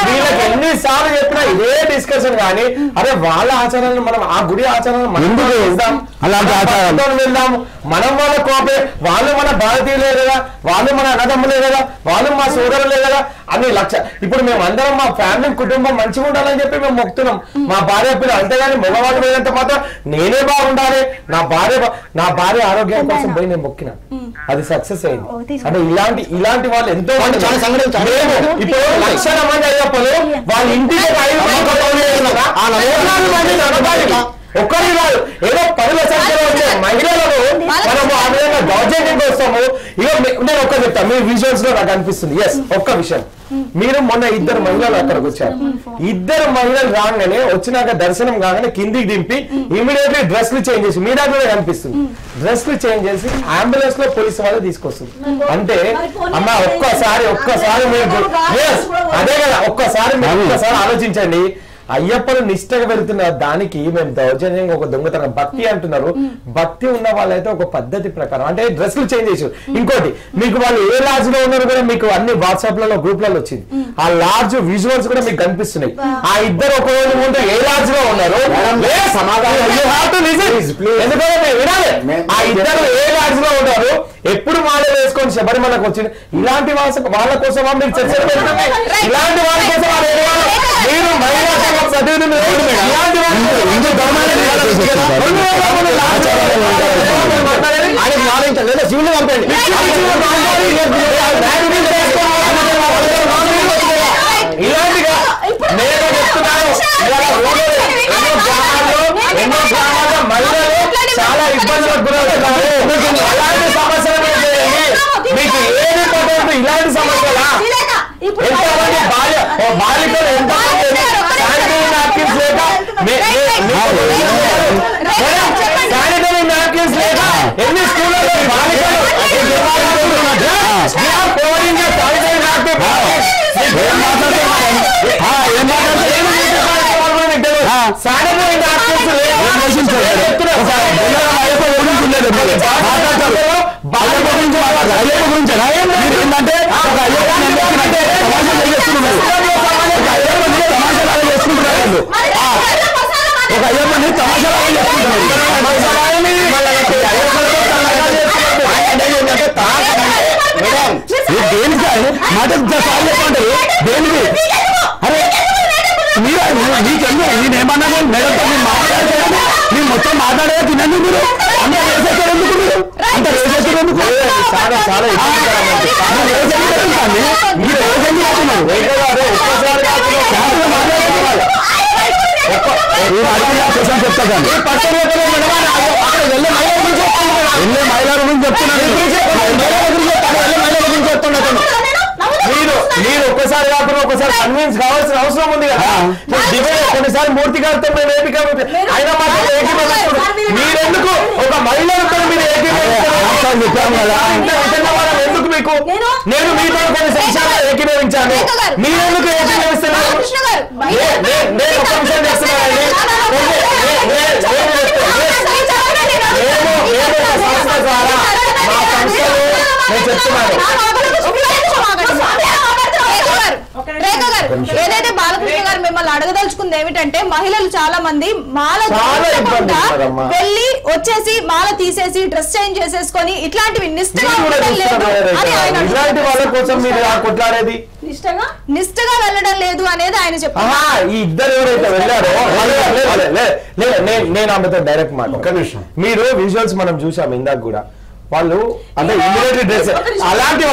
వీళ్ళకి ఎన్నిసార్లు చెప్పినా ఇదే డిస్కషన్. కానీ అదే వాళ్ళ ఆచారాలను మనం, ఆ గుడి ఆచారాలను మనం వెళ్దాం, వెళ్దాము. మనం వాళ్ళ కోపే, వాళ్ళు మన భారతీయులే కదా, వాళ్ళు మన అన్నదమ్ములే కదా, వాళ్ళు మా సోదరులే కదా అన్ని లక్ష. ఇప్పుడు మేము అందరం మా ఫ్యామిలీ కుటుంబం మంచిగా ఉండాలని చెప్పి మేము మొక్కుతున్నాం, మా భార్య పిల్లలు. అంతేగాని మగవాడు పోయినంత మాత్రం నేనే బాగుండాలి, నా భార్య ఆరోగ్యం కోసం పోయి నేను మొక్కిన, అది సక్సెస్ అయింది. అంటే ఇలాంటి వాళ్ళు ఎంతో మంది. ఇప్పుడు లక్షల మంది అయ్యప్పలు వాళ్ళ ఇంటికి ఒక్కరి కాదు, ఏదో 10ల సంఖ్యలో వచ్చే మహిళలను మనము ఆ విధంగా దౌర్జన్యంగా వస్తాము. ఇక నేను ఒక్క చెప్తాను, మీ విజువల్స్ లో నాకు అనిపిస్తుంది. ఎస్, ఒక్క విషయం, మీరు మొన్న 2 మహిళలు అక్కడికి వచ్చారు. 2 మహిళలు రాగానే వచ్చినాక దర్శనం కాగానే కిందికి దింపి ఇమీడియట్లీ డ్రెస్లు చేంజ్ చేసి, మీ దాంట్లో కనిపిస్తుంది, డ్రెస్లు చేంజ్ చేసి అంబులెన్స్ లో పోలీసు వాళ్ళు తీసుకొస్తుంది. అంటే అమ్మ ఒక్కసారి మీరు అదే కదా, ఒక్కసారి ఆలోచించండి. అయ్యప్పలు నిష్టగా వెళ్తున్నారు, దానికి మేము దౌర్జన్యంగా ఒక దొంగతనం భక్తి అంటున్నారు. భక్తి ఉన్న వాళ్ళైతే ఒక పద్ధతి ప్రకారం అంటే డ్రెస్సులు చేంజ్ చేసారు. ఇంకోటి, మీకు వాళ్ళు ఏ లాడ్జ్ లో ఉన్నారు కూడా మీకు అన్ని వాట్సాప్ లలో గ్రూప్లలో వచ్చింది, ఆ లాడ్జ్ విజువల్స్ కూడా మీకు కనిపిస్తున్నాయి. ఆ ఇద్దరు ఒక రోజు ముందు ఏ లాడ్జ్ లో ఉన్నారు, ఎందుకంటే వినాలి, ఆ ఇద్దరు ఏ లాడ్జ్ లో ఉన్నారు, ఎప్పుడు మాల వేసుకొని శబరిమలకు వచ్చింది. ఇలాంటి వాళ్ళ కోసమా మీరు చర్చ పెడుతుంది? ఇలాంటి వాళ్ళ కోసం మీరు మహిళా శివుని పంపండి. ఇలాంటిగా నేను చెప్తున్నాను, ఎన్నో గ్రామాల్లో మహిళలు చాలా ఇబ్బందులకు గురవుతున్నారు. అలాంటి సమస్యలు మీకు ఏది పడదు, ఇలాంటి సమస్యలా? ఎంతమంది బాలికలు ఎంతమంది శానిటరీ నాప్కిన్స్ లేక ఎన్ని స్కూళ్ళలో బాలికలు శానిటరీ నాప్కిన్స్ ఏంటంటే ఒక అయ్యప్పని తమాషాలు దేనికి మాట చెప్పండి, దేనికి? అరే మీకెందుకు నేనేమన్నా మేడంతో మీరు మాట్లాడతాను, మీరు మొత్తం మాట్లాడేది తినండి. మీరు అంత రేసేస్తారు ఎందుకు? మీరు అంత రేసేస్తారు ఎందుకు? చాలా చాలా మీరు ఏజెంట్ కాస్తున్నారు. చెప్తాను వెళ్ళే మహిళల గురించి చెప్తున్నాను. మీరు ఒక్కసారి కాకుండా ఒకసారి కన్విన్స్ కావాల్సిన అవసరం ఉంది కదా. కొన్నిసారి మూర్తి గారితో మేము ఏకీకరించాం, అయినా మాత్రం ఏకీకరిస్తారు. మీరెందుకు ఒక మహిళలతో మీరు ఏకీకరించారు కదా? ఎందుకు మీకు నేను మీతో కొన్ని విషయాలు ఏకీకరించాను, మీరెందుకు ఏకీకరిస్తున్నారు? నేను ఒక విషయం చేస్తున్నానండి. సంస్థ ద్వారా మా సంస్థలు నేను చెప్తున్నాను. ఏదైతే బాలకృష్ణ గారు మిమ్మల్ని అడగదలుచుకుంది ఏమిటంటే మహిళలు చాలా మంది మాల వెళ్ళి వచ్చేసి మాల తీసేసి డ్రెస్ చేంజ్ చేసేసుకొని ఇట్లాంటివి నిష్ఠగా కొట్లాడేది నిష్ఠగా వెళ్ళడం లేదు అనేది ఆయన చెప్పారు. ఈ ఇద్దరు ఎవరైతే వెళ్ళారో నేను ఆమెతో డైరెక్ట్ మాట. ఒక్క నిమిషం, మీరు విజువల్స్ మనం చూసాం ఇందాక కూడా. వాళ్ళు అంటే ఇమ్మీడియట్లీ డ్రెస్ అలాంటి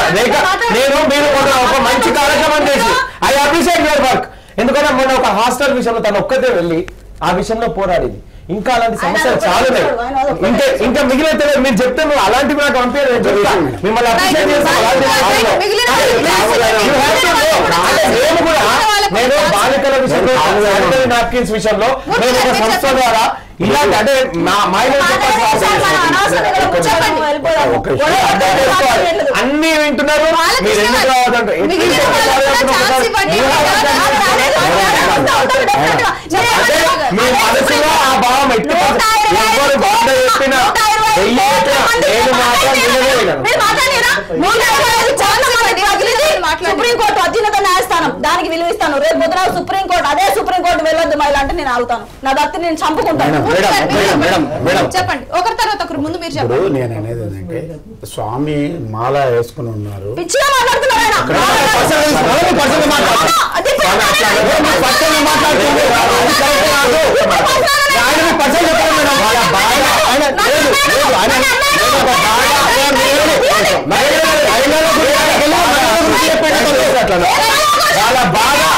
నేను మీరు ఒక మంచి కార్యక్రమం చేసి ఐ అప్రిషియేట్ యువర్ వర్క్. ఎందుకంటే మొన్న ఒక హాస్టల్ విషయంలో తను ఒక్కతే వెళ్ళి ఆ విషయంలో పోరాడింది. ఇంకా అలాంటి సమస్యలు చాలా ఉన్నాయి. ఇంకా మిగిలిన మీరు చెప్తే నువ్వు అలాంటివి నాకు పంపించారు, మిమ్మల్ని అప్రిషియేట్ చేస్తాను. నేను బాలికల విషయంలో నాప్కిన్స్ విషయంలో నేను ఒక సంస్థ ద్వారా ఇలాంటి అంటే అన్ని వింటున్నారు. మీరు ఎందుకు రావద్దంటే మీ మనసులో ఆ భావం ఎట్టి ఎవరు బండ చెప్పినా నేను సుప్రీంకోర్టు అత్యున్నత న్యాయస్థానం దానికి విలువిస్తాను. రేపు పొద్దున సుప్రీంకోర్టు అదే సుప్రీంకోర్టు వెళ్ళొద్దు మహిళ అంటే నేను ఆగుతాను. నా భక్తి నేను చంపుకుంటాను. చెప్పండి ఒకరి తర్వాత ఒకరు. ముందు మీరు చెప్పండి. నేను అనేది ఏంటంటే స్వామి మాల వేసుకుని ఉన్నారు. పిచ్చిగా మాట్లాడుతున్నారు. చాలా బాగా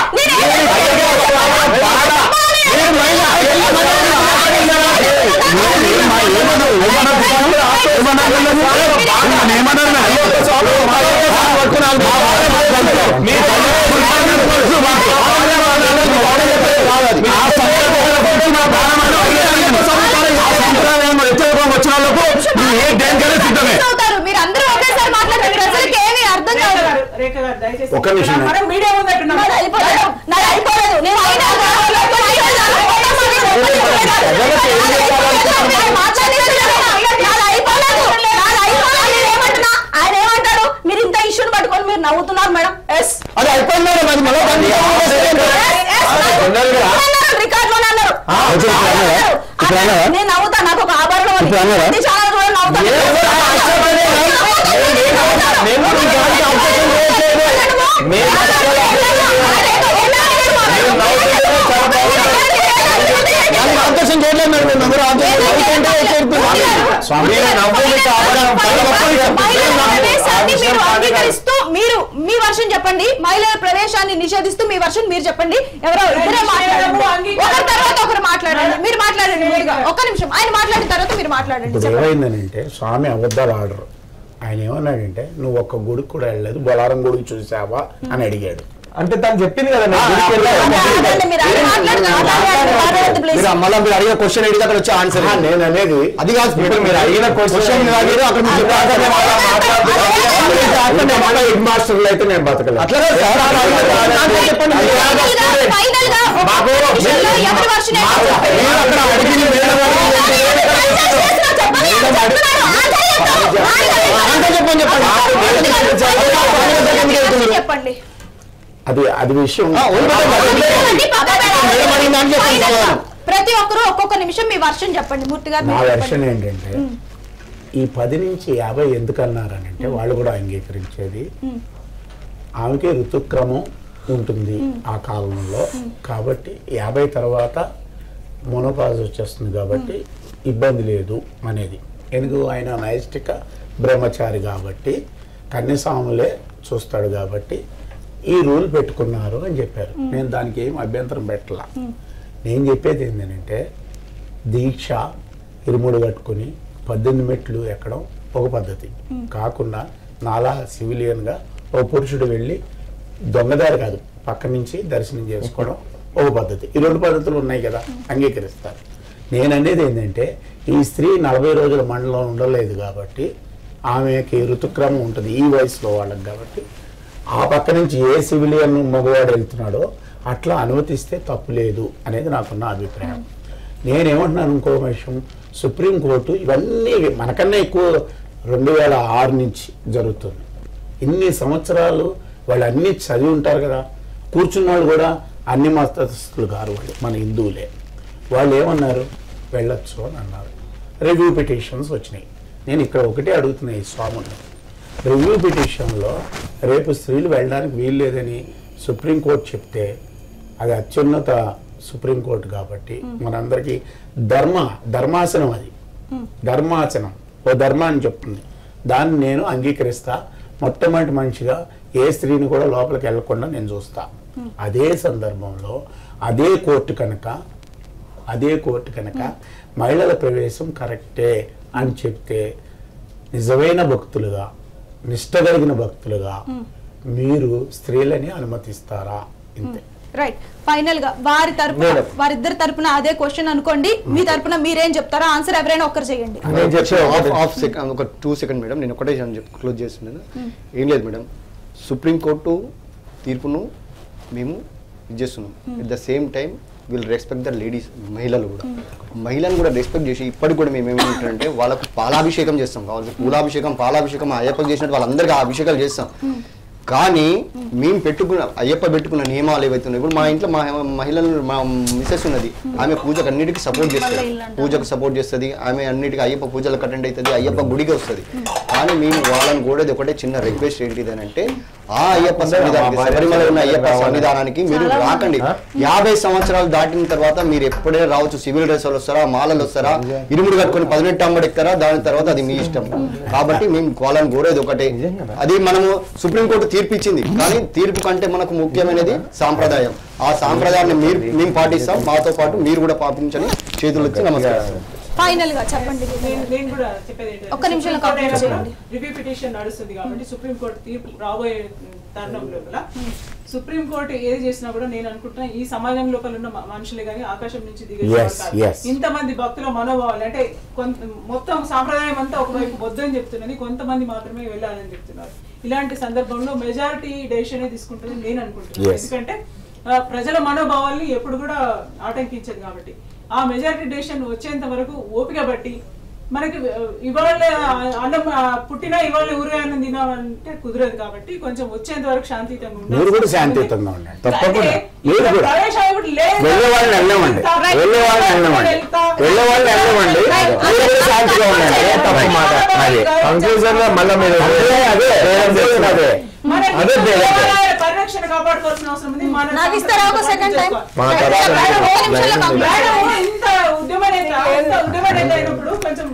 మీరందరూ ఒకేసారి మాట్లాడారు. ప్రజలకి ఏమీ అర్థం కాదు. ఒక నిమిషం మీడియా ఆయన ఏమంటారు? మీరు ఇంత ఇష్యూని పట్టుకొని మీరు నవ్వుతున్నారు మేడం. అది అయిపోయింది మేడం. అది మళ్ళీ రికార్డ్ లోనే అన్నారు. నేను నవ్వుతా, నాకు ఒక ఆభరణం చాలా రోజులు నవ్వుతాను. అవకాశం చేయలేదు మేడం. మీరు మీ వర్షన్ చెప్పండి. మహిళల ప్రవేశాన్ని నిషేధిస్తూ మీ వర్షన్ మీరు చెప్పండి. ఎవరో ఇద్దరే మాట్లాడండి. ఒకరి తర్వాత ఒకరు మాట్లాడండి. మీరు మాట్లాడండి. ఒక్క నిమిషం ఆయన మాట్లాడిన తర్వాత మీరు మాట్లాడండి. ఏమైందనంటే స్వామి అబద్ధాలు ఆర్డర్. ఆయన ఏమన్నాడంటే నువ్వు ఒక్క గుడికి కూడా వెళ్ళలేదు, బొలారం గుడికి చూసావా అని అడిగాడు. అంటే తను చెప్పింది కదా మీరు అడిగిన క్వశ్చన్ అడిగి అక్కడ వచ్చే ఆన్సర్ నేను అనేది అది కాదు. మీరు అడిగిన క్వశ్చన్ హెడ్ మాస్టర్లు అయితే నేను బతకలేదు. అట్లా చెప్పండి. అది విషయం. ప్రతి ఒక్కరు ఒక్కొక్క నిమిషం మీ వర్షం చెప్పండి. మూర్తి గారు నా వర్షన్ ఏంటంటే ఈ 10 నుంచి 50 ఎందుకు అన్నారనంటే వాళ్ళు కూడా అంగీకరించేది ఆమెకి ఋతుక్రమం ఉంటుంది ఆ కాలంలో. కాబట్టి 50 తర్వాత మోనోపాజ్ వచ్చేస్తుంది కాబట్టి ఇబ్బంది లేదు అనేది. ఎందుకు ఆయన నైష్టిక బ్రహ్మచారి కాబట్టి కన్యస్వాములే చూస్తాడు కాబట్టి ఈ రూల్ పెట్టుకున్నారు అని చెప్పారు. నేను దానికి ఏం అభ్యంతరం పెట్టలా. నేను చెప్పేది ఏంటంటే దీక్ష ఇరుముడు కట్టుకుని 18 మెట్లు ఎక్కడం ఒక పద్ధతి కాకుండా నాలా సివిలియన్గా ఒక పురుషుడు వెళ్ళి దొంగదారి కాదు పక్క నుంచి దర్శనం చేసుకోవడం ఒక పద్ధతి. ఈ 2 పద్ధతులు ఉన్నాయి కదా, అంగీకరిస్తారు. నేను అనేది ఏంటంటే ఈ స్త్రీ 40 రోజుల మండలం ఉండలేదు కాబట్టి ఆమెకి ఋతుక్రమం ఉంటుంది ఈ వయసులో వాళ్ళకి కాబట్టి ఆ పక్క నుంచి ఏ సివిలియన్ మగవాడు వెళ్తున్నాడో అట్లా అనుమతిస్తే తప్పు లేదు అనేది నాకున్న అభిప్రాయం. నేనేమంటున్నాను ఇంకో విషయం, సుప్రీంకోర్టు ఇవన్నీ మనకన్నా ఎక్కువ 2006 నుంచి జరుగుతుంది. ఇన్ని సంవత్సరాలు వాళ్ళు అన్నీ చదివి ఉంటారు కదా, కూర్చున్న వాళ్ళు కూడా అన్ని మతస్థులు కారు, వాళ్ళు మన హిందువులే. వాళ్ళు ఏమన్నారు, వెళ్ళొచ్చు అని అన్నారు. రివ్యూ పిటిషన్స్ వచ్చినాయి. నేను ఇక్కడ ఒకటే అడుగుతున్నా ఈ స్వాముని, రివ్యూ పిటిషన్లో రేపు స్త్రీలు వెళ్ళడానికి వీలు లేదని సుప్రీంకోర్టు చెప్తే అది అత్యున్నత సుప్రీంకోర్టు కాబట్టి మనందరికీ ధర్మాసనం, అది ధర్మాసనం ఓ ధర్మాన్ని చెప్తుంది, దాన్ని నేను అంగీకరిస్తా. మొట్టమొదటి మనిషిగా ఏ స్త్రీని కూడా లోపలికి వెళ్లకుండా నేను చూస్తా. అదే సందర్భంలో అదే కోర్టు కనుక మహిళల ప్రవేశం కరెక్టే అని చెప్తే నిజమైన భక్తులుగా నిష్ట కలిగిన భక్తులుగా మీరు స్త్రీలని అనుమతిస్తారా? ఇంతే. రైట్. ఫైనల్ గా వారిద్దరి తరపున అదే క్వశ్చన్ అనుకోండి, మీ తరపున మీరేం చెప్తారో ఆన్సర్ ఎవరైనా ఒక్కరు చేయండి. ఒక 2 సెకండ్ మేడం, నేను ఒకటే క్లోజ్ చేస్తున్నాను. ఏం లేదు మేడం, సుప్రీంకోర్టు తీర్పును మేము ఇది చేస్తున్నాం. At the same time will respect the ladies, మహిళలను కూడా రెస్పెక్ట్ చేసి ఇప్పటికి కూడా మేము ఏమంటారంటే వాళ్ళకు పాలాభిషేకం చేస్తాం, వాళ్ళకి పూలాభిషేకం పాలాభిషేకం అయ్యప్పకి చేసినట్టు వాళ్ళందరికీ ఆ అభిషేకాలు చేస్తాం. కానీ మేము అయ్యప్ప పెట్టుకున్న నియమాలు ఏవైతున్నాయి, ఇప్పుడు మా ఇంట్లో మహిళలు మా మిస్సెస్ ఉన్నది, ఆమె పూజకు అన్నిటికీ సపోర్ట్ చేస్తుంది, పూజకు సపోర్ట్ చేస్తుంది, ఆమె అన్నిటికీ అయ్యప్ప పూజలకు అటెండ్ అవుతుంది, అయ్యప్ప గుడికి వస్తుంది. కానీ మేము వాళ్ళని కూడా ఒకటే చిన్న రిక్వెస్ట్ ఏంటిదనంటే ఆ అయ్యప్ప సన్నిధానానికి, శబరిమల ఉన్న అయ్యప్ప సన్నిధానానికి మీరు రాకండి. 50 సంవత్సరాలు దాటిన తర్వాత మీరు ఎప్పుడైనా రావచ్చు. సివిల్ డ్రెస్ వాళ్ళు వస్తారా, మాలలు వస్తారా, ఇరుముడు కట్టుకొని 18 అమ్మడి ఎక్కుతారా, దాని తర్వాత అది మీ ఇష్టం. కాబట్టి మేము వాళ్ళని కోరేది ఒకటే, అది మనము సుప్రీంకోర్టు తీర్పు ఇచ్చింది, కానీ తీర్పు కంటే మనకు ముఖ్యమైనది సాంప్రదాయం. ఆ సాంప్రదాయాన్ని మేము పాటిస్తాం, మాతో పాటు మీరు కూడా పాటించని చేతులు ఇచ్చి నమస్కారం. ఫైనల్ గా చెప్పండి. నేను కూడా చెప్పేది ఒక్క నిమిషంలో కంప్లీట్ చేయండి. రివ్యూ పిటిషన్ నడుస్తుంది కాబట్టి సుప్రీంకోర్టు తీర్పు రాబోయే తరుణం లోపల సుప్రీంకోర్టు ఏది చేసినా కూడా నేను అనుకుంటున్నా ఈ సమాజం లోపల ఉన్న మనుషులే కానీ ఆకాశం నుంచి దిగే ఇంతమంది భక్తుల మనోభావాలు అంటే మొత్తం సాంప్రదాయం అంతా ఒకవైపు వద్దని చెప్తున్నది, కొంతమంది మాత్రమే వెళ్ళాలని చెప్తున్నారు. ఇలాంటి సందర్భంలో మెజారిటీ డెసిషన్ తీసుకుంటుంది నేను అనుకుంటున్నాను. ఎందుకంటే ప్రజల మనోభావాల్ని ఎప్పుడు కూడా ఆటంకించదు కాబట్టి ఆ మెజారిటీ డెసిషన్ వచ్చేంత వరకు ఓపిక బట్టి మనకి ఇవాళ అన్నం పుట్టినా ఇవాళ ఊరే అన్నం తినాలంటే కుదరదు కాబట్టి కొంచెం వచ్చేంత వరకు శాంతియుతంగా పరిరక్షణ కాపాడుకోవాల్సిన అవసరం ఉంది. ఇంత ఉద్యమ నేత అయినప్పుడు కొంచెం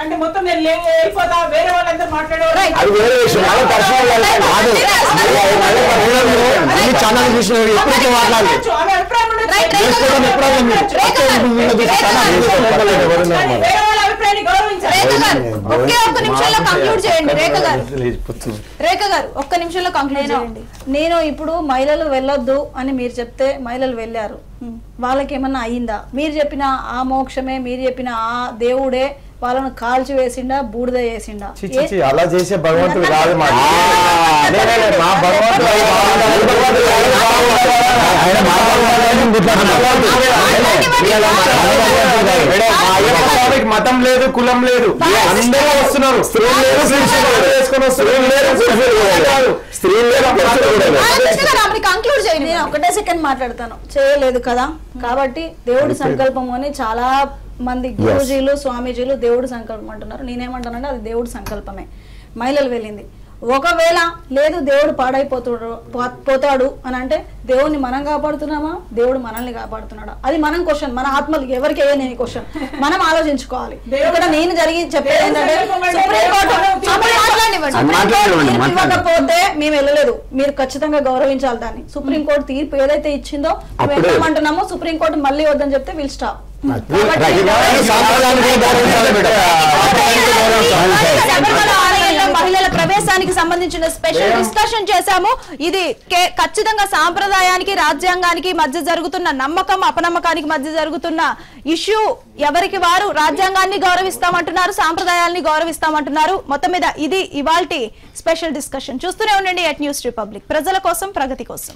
అంటే మొత్తం నేను వెళ్ళిపోతా వేరే వాళ్ళందరూ మాట్లాడేవారు. నేను ఇప్పుడు మహిళలు వెళ్ళొద్దు అని మీరు చెప్తే మహిళలు వెళ్ళారు, వాళ్ళకి ఏమన్నా అయిందా? మీరు చెప్పిన ఆ మోక్షమే, మీరు చెప్పిన ఆ దేవుడే వాళ్ళను కాల్చి వేసిండా, బూడిద చేసిండా? అలా చేసే భగవంతుడు కాదు మా మతం లేదు, కులం లేదు, అందరూ వస్తున్నారు. నేను ఒకటే సెకండ్ మాట్లాడతాను, చేయలేదు కదా. కాబట్టి దేవుడి సంకల్పం అని చాలా మంది గురూజీలు స్వామీజీలు దేవుడి సంకల్పం అంటున్నారు. నేనేమంటానంటే అది దేవుడి సంకల్పమే. మహిళలు వెళ్ళింది, ఒకవేళ లేదు దేవుడు పోతాడు అని అంటే దేవుడిని మనం కాపాడుతున్నామా, దేవుడు మనల్ని కాపాడుతున్నాడా? అది మనం క్వశ్చన్, మన ఆత్మలు ఎవరికి నేను క్వశ్చన్ మనం ఆలోచించుకోవాలి. ఇక్కడ నేను చెప్పేది ఏంటంటే ఇవ్వకపోతే మేము వెళ్ళలేదు, మీరు ఖచ్చితంగా గౌరవించాలి దాన్ని. సుప్రీంకోర్టు తీర్పు ఏదైతే ఇచ్చిందో వెళ్ళమంటున్నామో సుప్రీంకోర్టు మళ్ళీ వద్దని చెప్తే విల్ స్టాప్. మహిళల ప్రవేశానికి సంబంధించిన స్పెషల్ డిస్కషన్ చేశాము. ఇది ఖచ్చితంగా సాంప్రదాయానికి రాజ్యాంగానికి మధ్య జరుగుతున్న నమ్మకం అపనమ్మకానికి మధ్య జరుగుతున్న ఇష్యూ. ఎవరికి వారు రాజ్యాంగాన్ని గౌరవిస్తామంటున్నారు, సాంప్రదాయాల్ని గౌరవిస్తామంటున్నారు. మొత్తం మీద ఇది ఇవాల్టి స్పెషల్ డిస్కషన్. చూస్తూనే ఉండండి ఎట్ న్యూస్ రిపబ్లిక్, ప్రజల కోసం ప్రగతి కోసం.